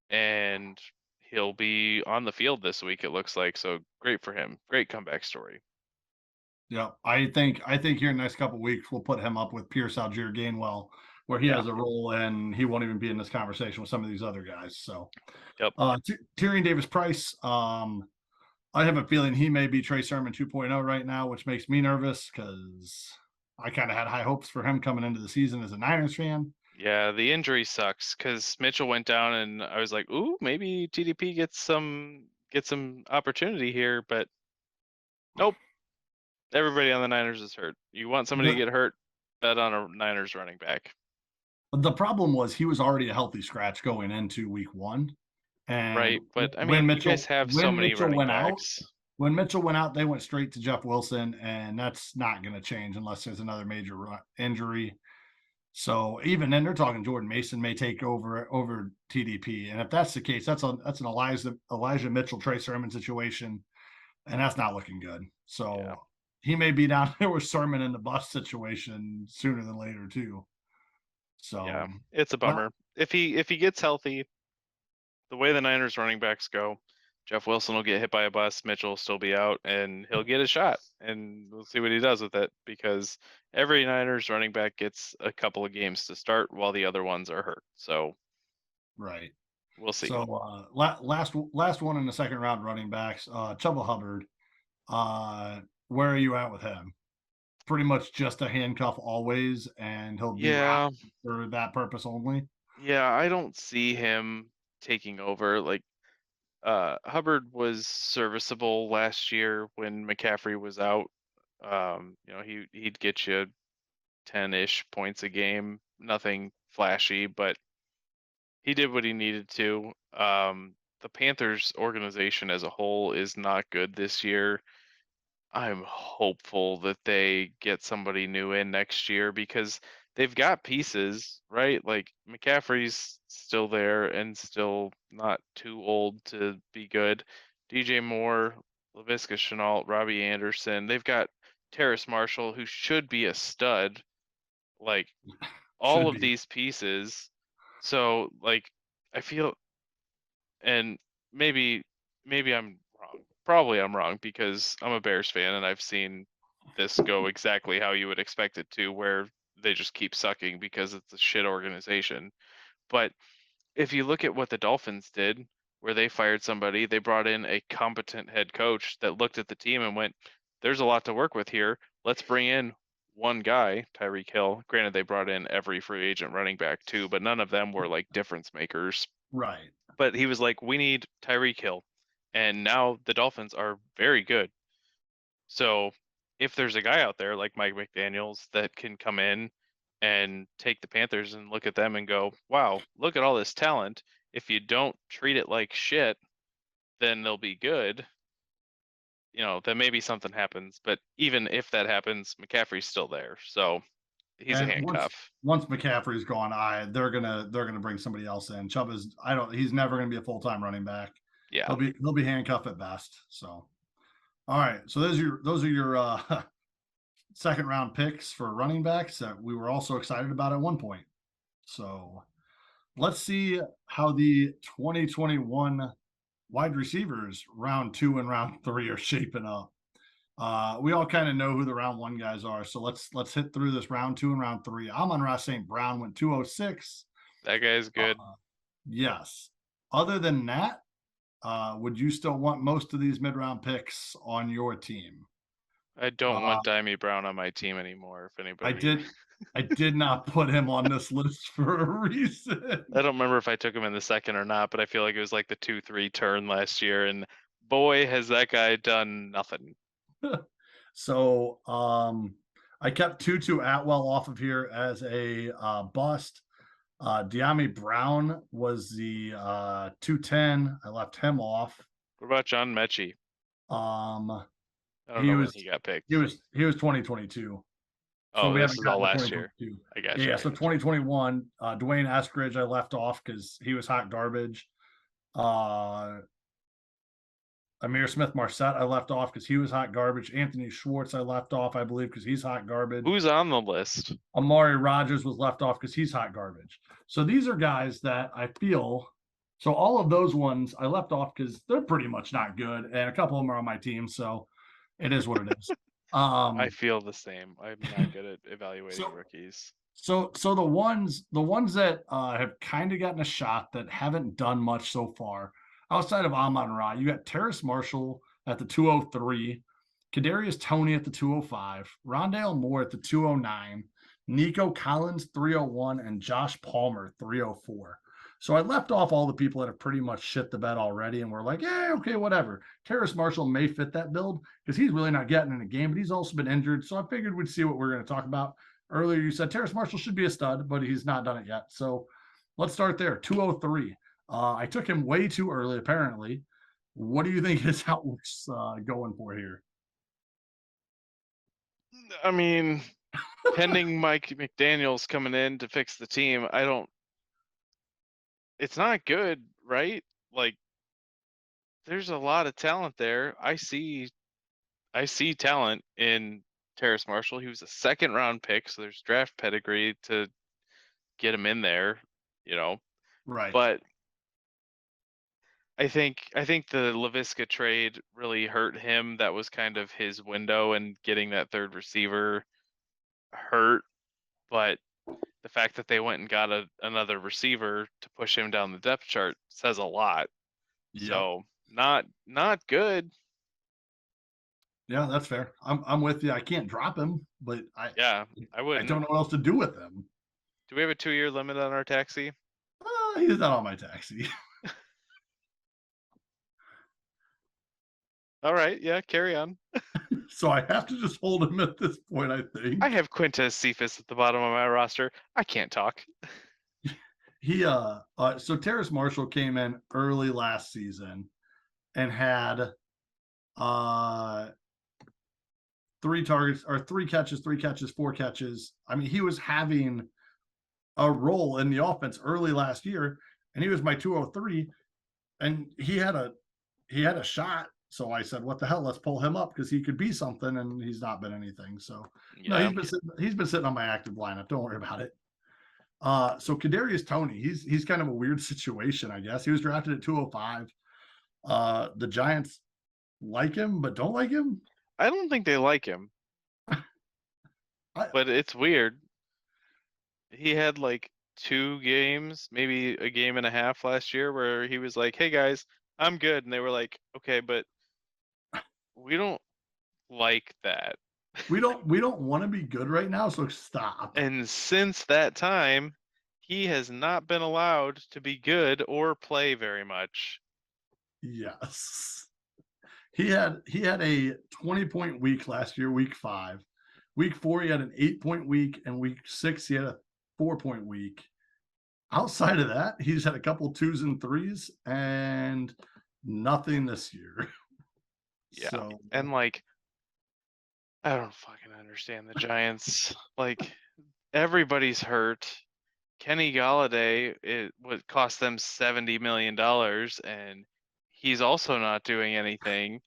and he'll be on the field this week, it looks like. So great for him. Great comeback story. Yeah, I think here in the next couple of weeks we'll put him up with Pierce Algier Gainwell, where he has a role and he won't even be in this conversation with some of these other guys. So, Tyrion Davis-Price, I have a feeling he may be Trey Sermon 2.0 right now, which makes me nervous because I kind of had high hopes for him coming into the season as a Niners fan. Yeah, the injury sucks because Mitchell went down, and I was like, "Ooh, maybe TDP gets some opportunity here," but nope. Everybody on the Niners is hurt. You want somebody to The get hurt? Bet on a Niners running back. the problem was he was already a healthy scratch going into week 1. And Right, but I when mean, you guys Mitchell have so many running went out, backs. they went straight to Jeff Wilson, and that's not going to change unless there's another major injury. So even then, they're talking Jordan Mason may take over TDP, and if that's the case, that's an Elijah Mitchell, Trey Sermon situation, and that's not looking good. So Yeah. he may be down there with Sermon in the bus situation sooner than later too. So Yeah, it's a bummer. If he gets healthy, the way the Niners running backs go, Jeff Wilson will get hit by a bus, Mitchell will still be out, and he'll get a shot, and we'll see what he does with it, because every Niners running back gets a couple of games to start while the other ones are hurt. So right. we'll see. So last one in the second round running backs, Chuba Hubbard. Where are you at with him? Pretty much just a handcuff always, and he'll be Yeah, for that purpose only. yeah, I don't see him taking over. Like, Hubbard was serviceable last year when McCaffrey was out. He'd get you 10-ish points a game, nothing flashy, but he did what he needed to. The Panthers organization as a whole is not good this year. I'm hopeful that they get somebody new in next year, because they've got pieces, right? Like, McCaffrey's still there and still not too old to be good. DJ Moore, Laviska Shenault, Robbie Anderson. They've got Terrace Marshall, who should be a stud. Like, all Should of be. these pieces. So, like, I feel, and maybe I'm wrong. Probably I'm wrong, because I'm a Bears fan and I've seen this go exactly how you would expect it to, where they just keep sucking because it's a shit organization. But if you look at what the Dolphins did, where they fired somebody, they brought in a competent head coach that looked at the team and went, "There's a lot to work with here. Let's bring in one guy, Tyreek Hill." Granted, they brought in every free agent running back too, but none of them were like difference makers. Right. But he was like, "We need Tyreek Hill." And now the Dolphins are very good. So if there's a guy out there like Mike McDaniels that can come in and take the Panthers and look at them and go, "Wow, look at all this talent. If you don't treat it like shit, then they'll be good." Then maybe something happens. But even if that happens, McCaffrey's still there. So he's a And handcuff. once McCaffrey's gone, they're gonna bring somebody else in. Chuba's he's never gonna be a full-time running back. Yeah. He'll be handcuffed at best. So all right. So those are your second round picks for running backs that we were also excited about at one point. So let's see how the 2021 wide receivers round 2 and round 3 are shaping up. We all kind of know who the round 1 guys are, so let's hit through this round 2 and round 3. Amon-Ra St. Brown went 206. That guy's good. Yes. Other than that, would you still want most of these mid-round picks on your team? I don't want Dimey Brown on my team anymore, if anybody. I did not put him on this list for a reason. I don't remember if I took him in the second or not, but I feel like it was like the 2-3 turn last year, and boy, has that guy done nothing. So I kept Tutu Atwell off of here as a bust. De'Ami Brown was the 210. I left him off. What about John Mechie? I don't know when he got picked. He was 2022. So this is all last year. I got you. Yeah, so 2021, Dwayne Eskridge I left off because he was hot garbage. Amir Smith-Marset I left off because he was hot garbage. Anthony Schwartz I left off, I believe, because he's hot garbage. Who's on the list? Amari Rogers was left off because he's hot garbage. So these are guys that I feel. So all of those ones I left off because they're pretty much not good, and a couple of them are on my team, so it is what it is. I feel the same. I'm not good at evaluating rookies. So the ones that have kind of gotten a shot that haven't done much so far, outside of Amon-Ra, you got Terrace Marshall at the 203, Kadarius Tony at the 205, Rondale Moore at the 209, Nico Collins 301, and Josh Palmer 304. So I left off all the people that have pretty much shit the bed already, and we're like, yeah, okay, whatever. Terrace Marshall may fit that build because he's really not getting in the game, but he's also been injured. So I figured we'd see what we're going to talk about. Earlier, you said Terrace Marshall should be a stud, but he's not done it yet. So let's start there. 203. I took him way too early, apparently. What do you think his outlook's going for here? I mean, pending Mike McDaniel's coming in to fix the team, it's not good, right? Like, there's a lot of talent there. I see talent in Terrace Marshall. He was a second round pick, so there's draft pedigree to get him in there, Right. But I think the LaVisca trade really hurt him. That was kind of his window, and getting that third receiver hurt. But the fact that they went and got another receiver to push him down the depth chart says a lot. Yep. So not good. Yeah, that's fair. I'm with you. I can't drop him, but I wouldn't. I don't know what else to do with him. Do we have a 2-year limit on our taxi? He's not on my taxi. All right, yeah, carry on. So I have to just hold him at this point, I think. I have Quintez Cephas at the bottom of my roster. I can't talk. He so Terrace Marshall came in early last season and had 3 targets or 3 catches, 4 catches. I mean, he was having a role in the offense early last year, and he was my 203, and he had a shot. So I said, what the hell, let's pull him up because he could be something, and he's not been anything. So yeah. No, he's been sitting on my active lineup. Don't worry about it. So Kadarius Tony, he's kind of a weird situation, I guess. He was drafted at 205. The Giants like him, but don't like him. I don't think they like him. But it's weird. He had like 2 games, maybe a game and a half last year where he was like, hey guys, I'm good. And they were like, okay, but we don't like that. We don't want to be good right now, so stop. And since that time, he has not been allowed to be good or play very much. Yes. He had a 20-point week last year, week 5. Week 4, he had an 8-point week, and week 6, he had a 4-point week. Outside of that, he's had a couple 2s and 3s and nothing this year. Yeah. So, and like, I don't fucking understand the Giants. Like, everybody's hurt. Kenny Golladay, it would cost them $70 million, and he's also not doing anything.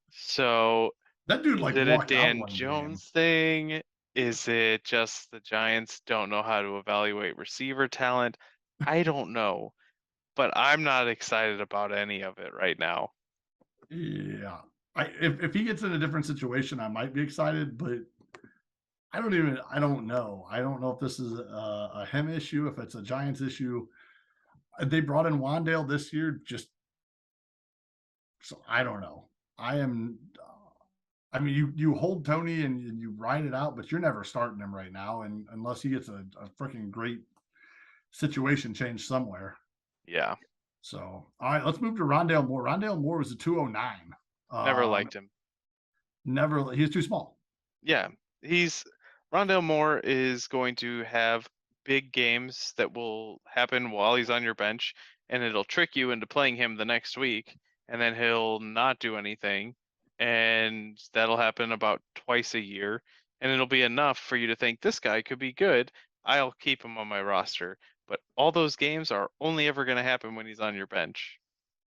So that dude, like, is it a Dan Jones thing? Is it just the Giants don't know how to evaluate receiver talent? I don't know, but I'm not excited about any of it right now. Yeah, if he gets in a different situation, I might be excited, but I don't know. I don't know if this is a him issue, if it's a Giants issue. They brought in Wan'Dale this year, so I don't know. I mean, you hold Tony and you ride it out, but you're never starting him right now, and unless he gets a freaking great situation change somewhere. Yeah. So, all right, let's move to Rondale Moore. Rondale Moore was a 209. Never liked him. He's too small. Yeah, Rondale Moore is going to have big games that will happen while he's on your bench, and it'll trick you into playing him the next week, and then he'll not do anything, and that'll happen about twice a year, and it'll be enough for you to think this guy could be good. I'll keep him on my roster. But all those games are only ever going to happen when he's on your bench.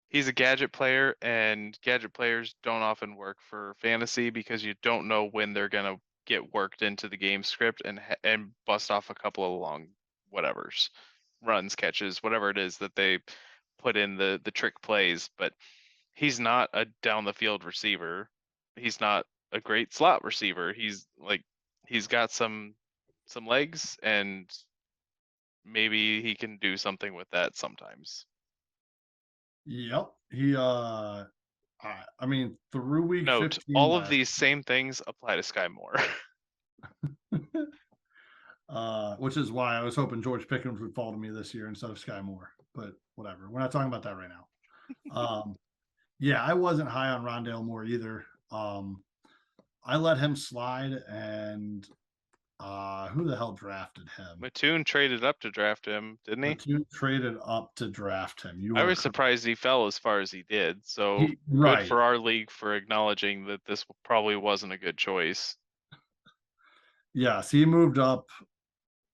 He's a gadget player, and gadget players don't often work for fantasy because you don't know when they're going to get worked into the game script and bust off a couple of long whatevers, runs, catches, whatever it is that they put in the trick plays. But he's not a down the field receiver. He's not a great slot receiver. He's got some legs, and maybe he can do something with that sometimes. Yep. He I mean, through week Note, 15, all of these same things apply to Sky Moore. which is why I was hoping George Pickens would fall to me this year instead of Sky Moore. But whatever, we're not talking about that right now. Yeah, I wasn't high on Rondale Moore either. I let him slide, and who the hell drafted him? Mattoon traded up to draft him, didn't he? Mattoon traded up to draft him. I was surprised he fell as far as he did. So right. Good for our league for acknowledging that this probably wasn't a good choice. Yes, he moved up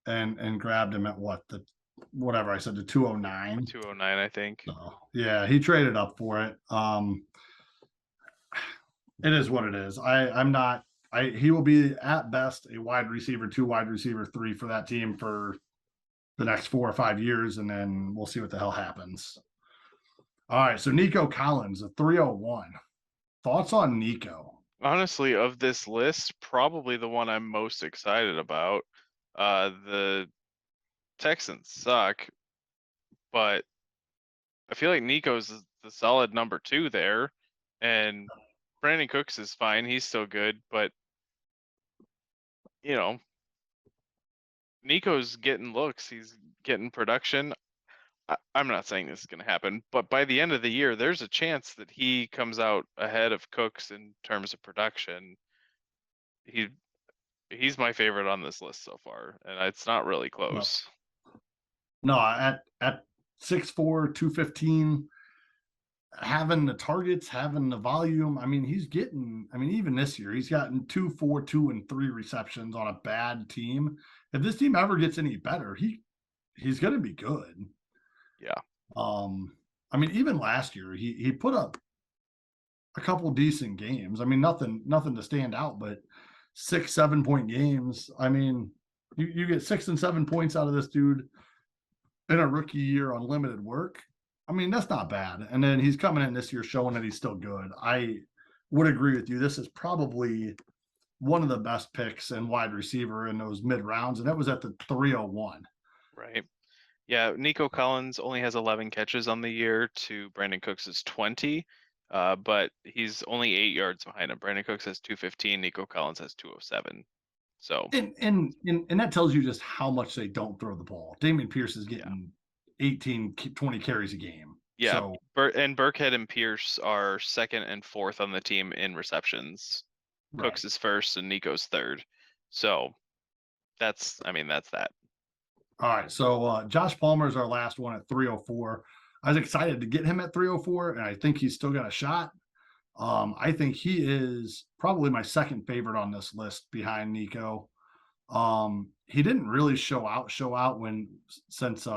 and grabbed him at whatever I said, the 209. 209, I think. So, yeah, he traded up for it. It is what it is. He will be at best a wide receiver 2, wide receiver 3 for that team for the next 4 or 5 years, and then we'll see what the hell happens. All right, so Nico Collins, a 301. Thoughts on Nico? Honestly, of this list, probably the one I'm most excited about. The Texans suck, but I feel like Nico's the solid number 2 there, and Brandon Cooks is fine. He's still good, but Nico's getting looks. He's getting production. I'm not saying this is going to happen, but by the end of the year, there's a chance that he comes out ahead of Cooks in terms of production. He's my favorite on this list so far, and it's not really close. No, at 6'4", 215, having the targets, having the volume. I mean, even this year, he's gotten 2, 4, 2, and 3 receptions on a bad team. If this team ever gets any better, he's going to be good. Yeah. I mean, even last year, he put up a couple decent games. I mean, nothing to stand out, but 6-7 point games. I mean, you get 6 and 7 points out of this dude in a rookie year on limited work. I mean, that's not bad. And then he's coming in this year showing that he's still good. I would agree with you. This is probably one of the best picks in wide receiver in those mid rounds, and that was at the 301. Right. Yeah, Nico Collins only has 11 catches on the year to Brandon Cooks' 20, but he's only 8 yards behind him. Brandon Cooks has 215, Nico Collins has 207. So and that tells you just how much they don't throw the ball. Dameon Pierce is getting 18, 20 carries a game. Yeah, so, and Burkhead and Pierce are 2nd and 4th on the team in receptions. Right. Cooks is 1st and Nico's 3rd. So that's that. All right, so Josh Palmer is our last one at 304. I was excited to get him at 304, and I think he's still got a shot. I think he is probably my second favorite on this list behind Nico. He didn't really show out since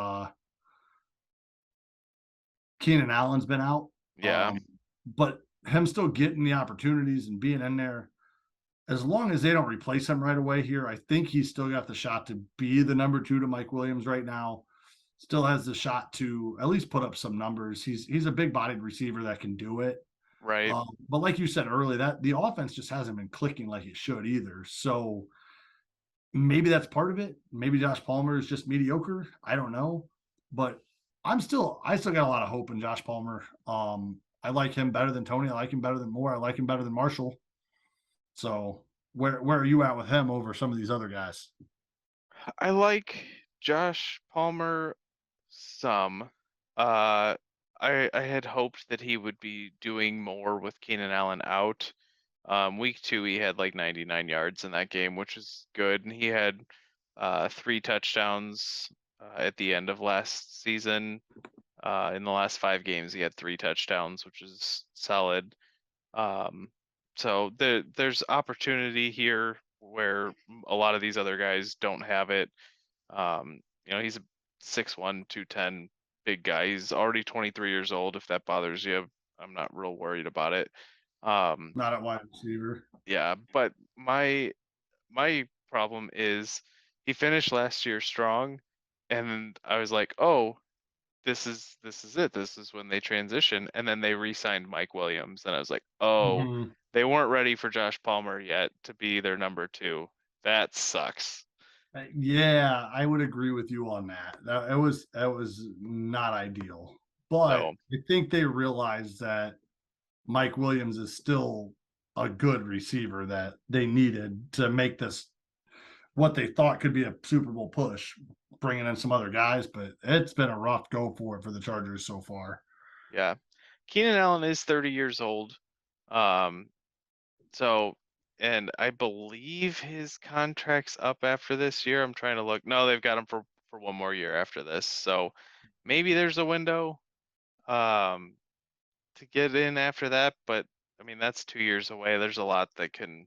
Keenan Allen's been out. Yeah. But him still getting the opportunities and being in there, as long as they don't replace him right away here, I think he's still got the shot to be the number 2 to Mike Williams right now. Still has the shot to at least put up some numbers. He's a big-bodied receiver that can do it. Right. But like you said earlier, that the offense just hasn't been clicking like it should either. So maybe that's part of it. Maybe Josh Palmer is just mediocre. I don't know. But I still got a lot of hope in Josh Palmer. I like him better than Tony. I like him better than Moore. I like him better than Marshall. So where are you at with him over some of these other guys? I like Josh Palmer some. I had hoped that he would be doing more with Keenan Allen out. Week 2, he had like 99 yards in that game, which is good. And he had 3 touchdowns at the end of last season. In the last 5 games, he had 3 touchdowns, which is solid. So there's opportunity here where a lot of these other guys don't have it. He's a 6'1", 210 big guy. He's already 23 years old. If that bothers you, I'm not real worried about it. Not at wide receiver. Yeah, but my problem is he finished last year strong, and I was like, oh, this is it. This is when they transition, and then they re-signed Mike Williams, and I was like, oh, they weren't ready for Josh Palmer yet to be their number 2. That sucks. Yeah, I would agree with you on that. That was not ideal, but no. I think they realized that Mike Williams is still a good receiver that they needed to make this what they thought could be a Super Bowl push, bringing in some other guys, but it's been a rough go for it for the Chargers so far. Yeah. Keenan Allen is 30 years old. So, and I believe his contract's up after this year. I'm trying to look. No, they've got him for one more year after this. So maybe there's a window to get in after that, but I mean that's 2 years away. There's a lot that can,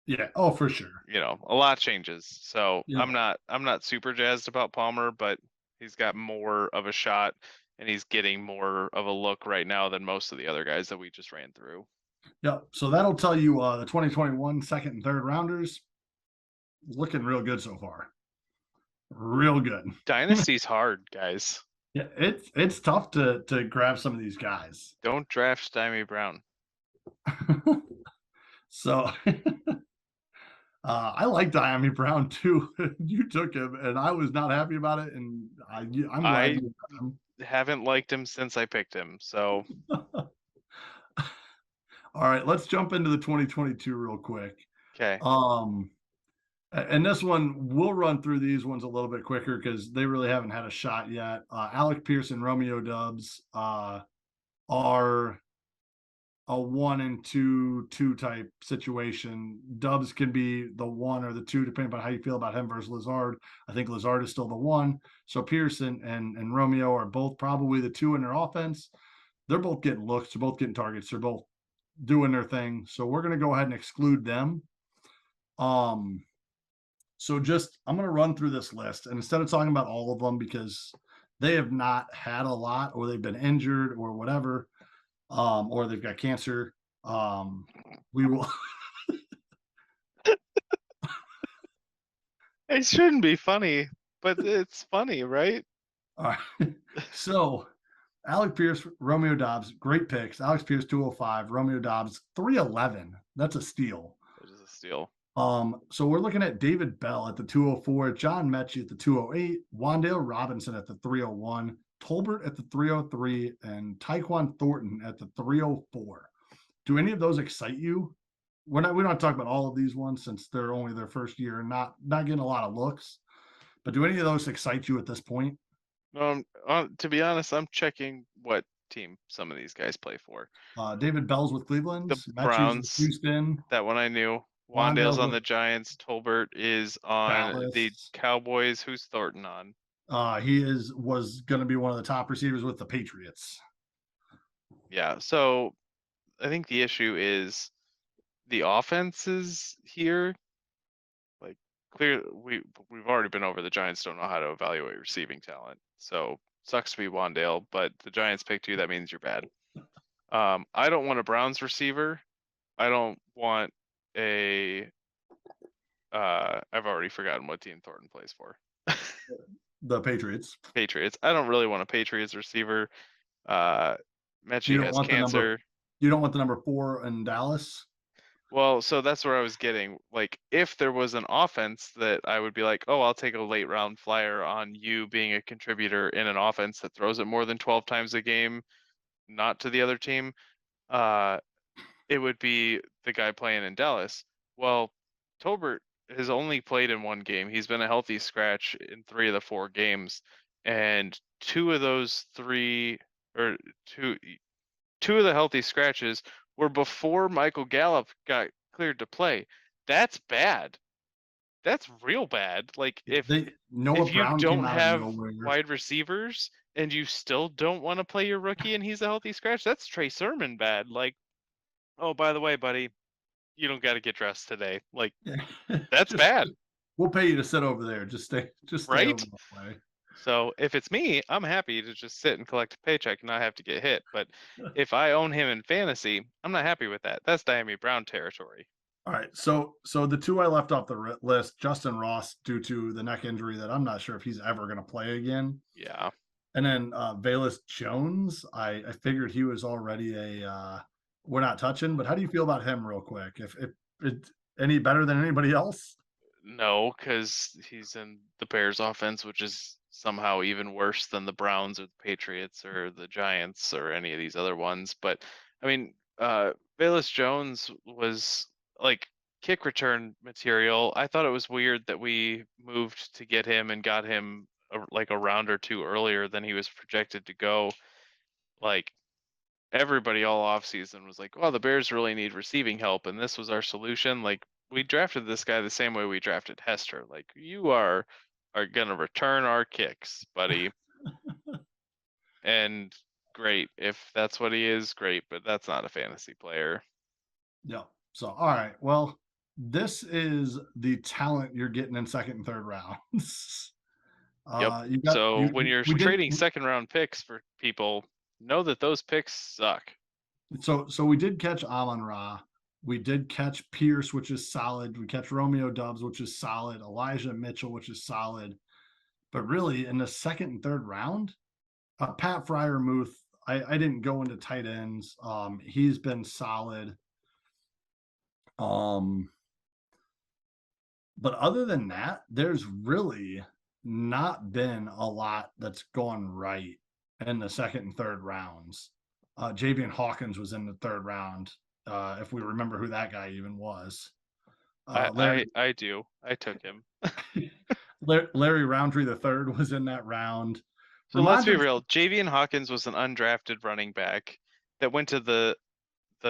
Yeah, oh for sure. a lot changes. So Yeah. I'm not super jazzed about Palmer, but he's got more of a shot and he's getting more of a look right now than most of the other guys that we just ran through. Yep. So that'll tell you the 2021 second and third rounders looking real good so far. Real good. Dynasty's hard, guys. Yeah, it's tough to grab some of these guys. Don't draft Stymie Brown. So I like Diami Brown too. You took him, and I was not happy about it. And I'm glad you got him. Haven't liked him since I picked him. So, all right, let's jump into the 2022 real quick. Okay. And this one, we'll run through these ones a little bit quicker because they really haven't had a shot yet. Alec Pierce and Romeo Dubs are a 1 and 2 type situation. Dubs can be the 1 or the 2, depending on how you feel about him versus Lazard. I think Lazard is still the 1. So Pierce and Romeo are both probably the 2 in their offense. They're both getting looks. They're both getting targets. They're both doing their thing. So we're going to go ahead and exclude them. So I'm going to run through this list. And instead of talking about all of them because they have not had a lot or they've been injured or whatever, or they've got cancer, we will. It shouldn't be funny, but it's funny, right? All right. So Alec Pierce, Romeo Doubs, great picks. Alex Pierce 205, Romeo Doubs 311. That's a steal. It is a steal. So we're looking at David Bell at the 204, John Mechie at the 208, Wan'Dale Robinson at the 301, Tolbert at the 303, and Tyquan Thornton at the 304. Do any of those excite you? We don't talk about all of these ones since they're only their first year and not getting a lot of looks. But do any of those excite you at this point? To be honest, I'm checking what team some of these guys play for. David Bell's with Cleveland, the Mechie's Browns, with Houston. That one I knew. Wan'Dale's on the Giants. Tolbert is on Dallas. The Cowboys. Who's Thornton on? He was going to be one of the top receivers with the Patriots. Yeah, so I think the issue is the offenses here. Like, we've already been over the Giants don't know how to evaluate receiving talent. So sucks to be Wan'Dale, but the Giants picked you. That means you're bad. I don't want a Browns receiver. I don't want I've already forgotten what team Thornton plays for. The Patriots. I don't really want a Patriots receiver. Mechie has cancer. You don't want the number 4 in Dallas? Well, so that's where I was getting. Like, if there was an offense that I would be like, oh, I'll take a late round flyer on you being a contributor in an offense that throws it more than 12 times a game, not to the other team, it would be the guy playing in Dallas. Well, Tolbert has only played in 1 game. He's been a healthy scratch in 3 of the 4 games, and 2 of those 3, or two of the healthy scratches were before Michael Gallup got cleared to play. That's bad. That's real bad. Like, if you don't have wide receivers and you still don't want to play your rookie and he's a healthy scratch, that's Trey Sermon bad. Like, oh, by the way, buddy, you don't got to get dressed today. Like, that's bad. We'll pay you to sit over there. Just stay right. Over that way. So if it's me, I'm happy to just sit and collect a paycheck and not have to get hit. But if I own him in fantasy, I'm not happy with that. That's Diami Brown territory. All right. So the 2 I left off the list, Justin Ross, due to the neck injury that I'm not sure if he's ever going to play again. Yeah. And then Bayless Jones, I figured he was already we're not touching. But how do you feel about him real quick? If any better than anybody else? No, because he's in the Bears offense, which is somehow even worse than the Browns or the Patriots or the Giants or any of these other ones. But I mean, Bayless Jones was like, kick return material. I thought it was weird that we moved to get him and got him like a round or two earlier than he was projected to go. Like everybody all offseason was like, well, the Bears really need receiving help, and this was our solution. Like we drafted this guy the same way we drafted Hester. Like you are gonna return our kicks, buddy. And great. If that's what he is, great, but that's not a fantasy player. Yeah. So, all right. Well, this is the talent you're getting in second and third rounds. Yep. You got, So when you're we did- trading second round picks for people, know that those picks suck. So we did catch Amon-Ra. We did catch Pierce, which is solid. We catch Romeo Doubs, which is solid. Elijah Mitchell, which is solid. But really, in the second and third round, Pat Fryermuth, I didn't go into tight ends. He's been solid. But other than that, there's really not been a lot that's gone right in the second and third rounds. Javian Hawkins was in the third round, if we remember who that guy even was. I do. I took him. Larry Roundtree the third was in that round. So let's be real. Javian Hawkins was an undrafted running back that went to the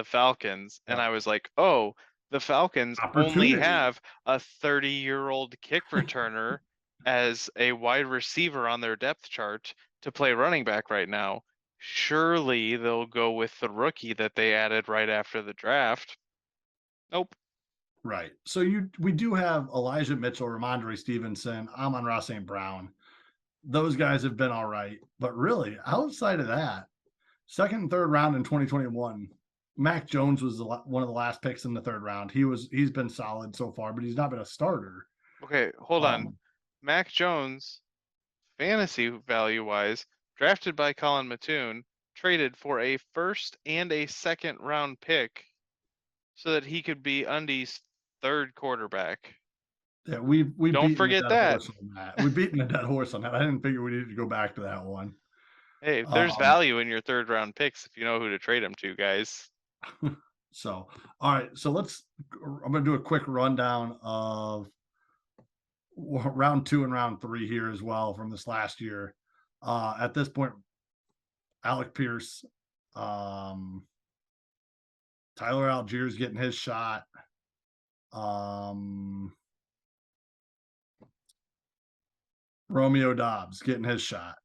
Falcons, and I was like, oh, the Falcons only have a 30-year-old kick returner as a wide receiver on their depth chart to play running back right now. Surely they'll go with the rookie that they added right after the draft. Nope. Right. So we do have Elijah Mitchell, Ramondre Stevenson, Amon-Ra St. Brown. Those guys have been all right. But really, outside of that, second and third round in 2021, Mac Jones was one of the last picks in the third round. He's been solid so far, but he's not been a starter. Okay, hold on. Mac Jones, fantasy value-wise, drafted by Colin Mattoon, traded for a first and a second round pick so that he could be Undy's third quarterback. Yeah, we don't forget that. We've beaten a dead horse on that. I didn't figure we needed to go back to that one. Hey, there's value in your third round picks if you know who to trade them to, guys. So, all right. So I'm going to do a quick rundown of round 2 and round 3 here as well from this last year. At this point, Alec Pierce, Tyler Algiers getting his shot. Romeo Doubs getting his shot.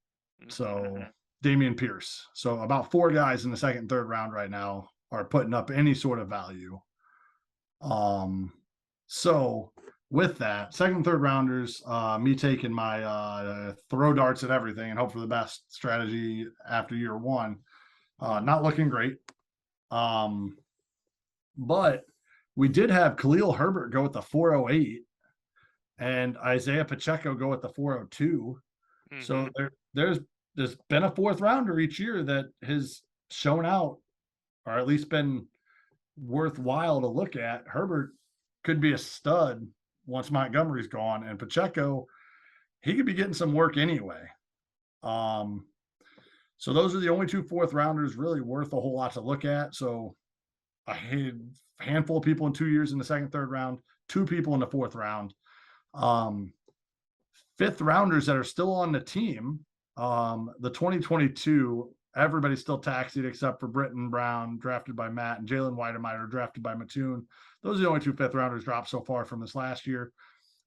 So Damian Pierce. So about 4 guys in the second and third round right now are putting up any sort of value. So with that, second and third rounders, me taking my throw darts at everything and hope for the best strategy after year 1. Not looking great. But we did have Khalil Herbert go with the 408 and Isaiah Pacheco go with the 402. Mm-hmm. So there's been a 4th rounder each year that has shown out, or at least been worthwhile to look at. Herbert could be a stud once Montgomery's gone, and Pacheco, he could be getting some work anyway. So those are the only 2 4th rounders really worth a whole lot to look at. So I had a handful of people in 2 years in the second, third round, 2 people in the 4th round. 5th rounders that are still on the team. The 2022, everybody's still taxied except for Britton Brown, drafted by Matt, and Jalen Weidemeyer, drafted by Mattoon. Those are the only 2 5th rounders dropped so far from this last year.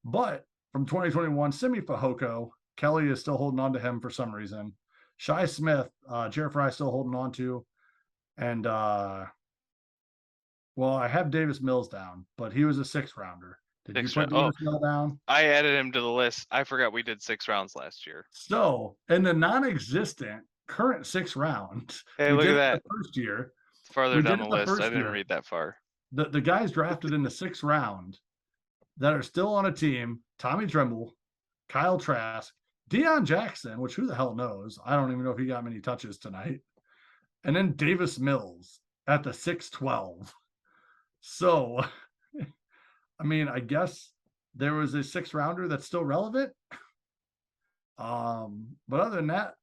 But from 2021, Simi Fehoko, Kelly is still holding on to him for some reason. Shi Smith, Jared Fry still holding on to. And, well, I have Davis Mills down, but he was a 6th rounder. Did you put Davis Mills down? I added him to the list. I forgot we did 6 rounds last year. So in the non-existent current 6th round, hey, look at that. First year, it's farther down the list. I didn't read that far. The guys drafted in the 6th round that are still on a team: Tommy Tremble, Kyle Trask, Deion Jackson, which who the hell knows? I don't even know if he got many touches tonight, and then Davis Mills at the 6-12. So, I mean, I guess there was a 6th rounder that's still relevant. But other than that,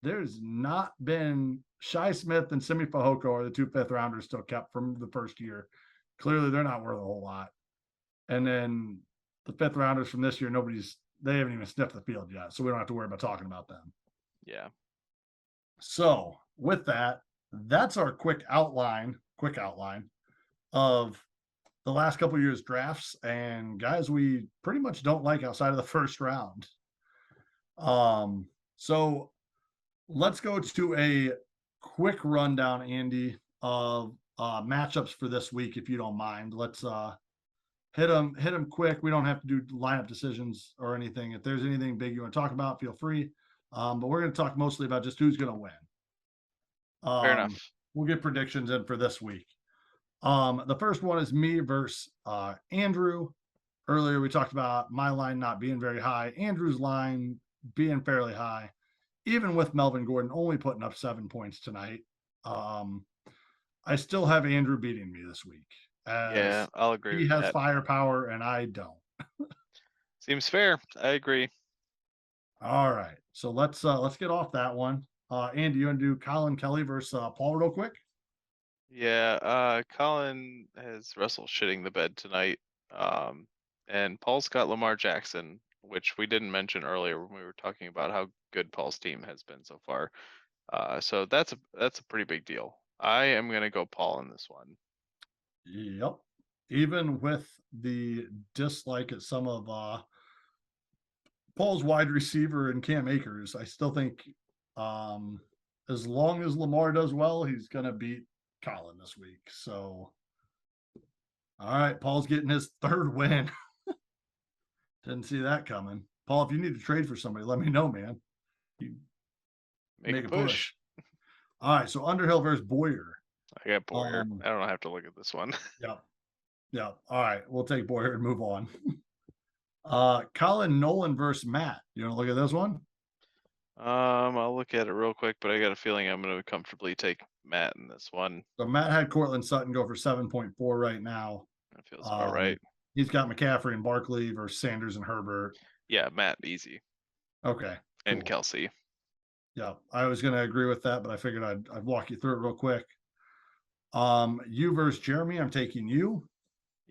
there's not been. Shi Smith and Simi Fehoko are the 2 5th rounders still kept from the first year. Clearly, they're not worth a whole lot. And then the 5th rounders from this year, they haven't even sniffed the field yet, so we don't have to worry about talking about them. Yeah. So with that, that's our quick outline of the last couple of years' drafts and guys we pretty much don't like outside of the first round. So let's go to a quick rundown, Andy, of matchups for this week, if you don't mind. Let's hit them quick. We don't have to do lineup decisions or anything. If there's anything big you want to talk about, feel free. But we're going to talk mostly about just who's going to win. Fair enough. We'll get predictions in for this week. The first one is me versus Andrew. Earlier we talked about my line not being very high, Andrew's line being fairly high, even with Melvin Gordon only putting up 7 points tonight. I still have Andrew beating me this week. Yeah, I'll agree. He has firepower and I don't. Seems fair. I agree. All right, so let's get off that one. Andy, you want to do Colin Kelly versus Paul real quick? Yeah, Colin has Russell shitting the bed tonight. And Paul's got Lamar Jackson, which we didn't mention earlier when we were talking about how good Paul's team has been so far. So that's a pretty big deal. I am gonna go Paul in this one. Yep. Even with the dislike at some of Paul's wide receiver and Cam Akers, I still think as long as Lamar does well, he's gonna beat Colin this week. So all right, Paul's getting his 3rd win. Didn't see that coming. Paul, if you need to trade for somebody, let me know, man. You Make a push. All right, so Underhill versus Boyer. I got Boyer. I don't have to look at this one. Yeah. All right, we'll take Boyer and move on. Colin Nolan versus Matt. You want to look at this one? I'll look at it real quick, but I got a feeling I'm going to comfortably take Matt in this one. So Matt had Cortland Sutton go for 7.4 right now. That feels about right. He's got McCaffrey and Barkley versus Sanders and Herbert. Yeah, Matt, easy. Okay. And cool. Kelsey. Yeah, I was going to agree with that, but I figured I'd walk you through it real quick. You versus Jeremy, I'm taking you.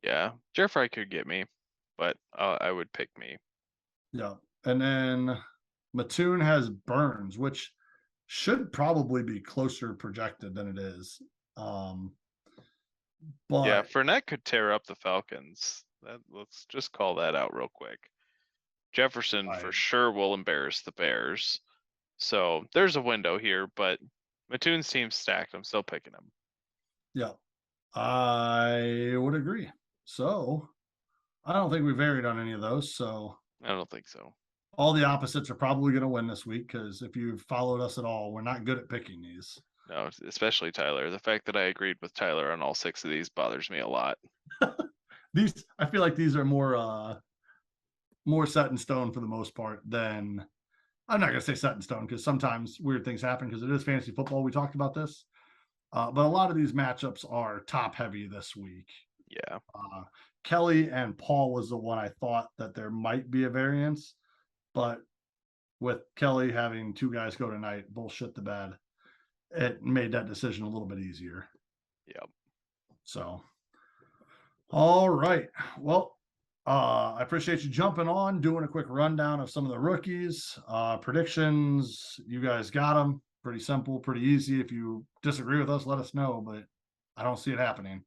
Yeah, Jeffrey could get me, but I would pick me. Yeah, and then Mattoon has Burns, which should probably be closer projected than it is. But yeah, Fournette could tear up the Falcons. Let's just call that out real quick. Jefferson for sure will embarrass the Bears. So there's a window here, but Mattoon's team's stacked. I'm still picking him. Yeah, I would agree. So I don't think we varied on any of those. So I don't think so. All the opposites are probably going to win this week because if you've followed us at all, we're not good at picking these. No, especially Tyler. The fact that I agreed with Tyler on all 6 of these bothers me a lot. I feel like these are more set in stone for the most part than, I'm not going to say set in stone because sometimes weird things happen because it is fantasy football. We talked about this. But a lot of these matchups are top heavy this week. Yeah. Kelly and Paul was the one I thought that there might be a variance, but with Kelly having 2 guys go tonight, bullshit the bed, it made that decision a little bit easier. Yep. So, all right. Well, I appreciate you jumping on, doing a quick rundown of some of the rookies, predictions. You guys got them. Pretty simple, pretty easy. If you disagree with us, let us know, but I don't see it happening.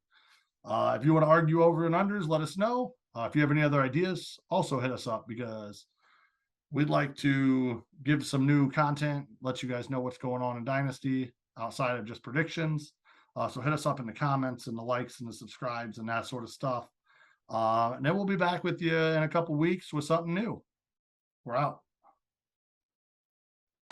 If you want to argue over and unders, let us know. If you have any other ideas, also hit us up because we'd like to give some new content, let you guys know what's going on in Dynasty outside of just predictions. So hit us up in the comments and the likes and the subscribes and that sort of stuff. And then we'll be back with you in a couple weeks with something new. We're out.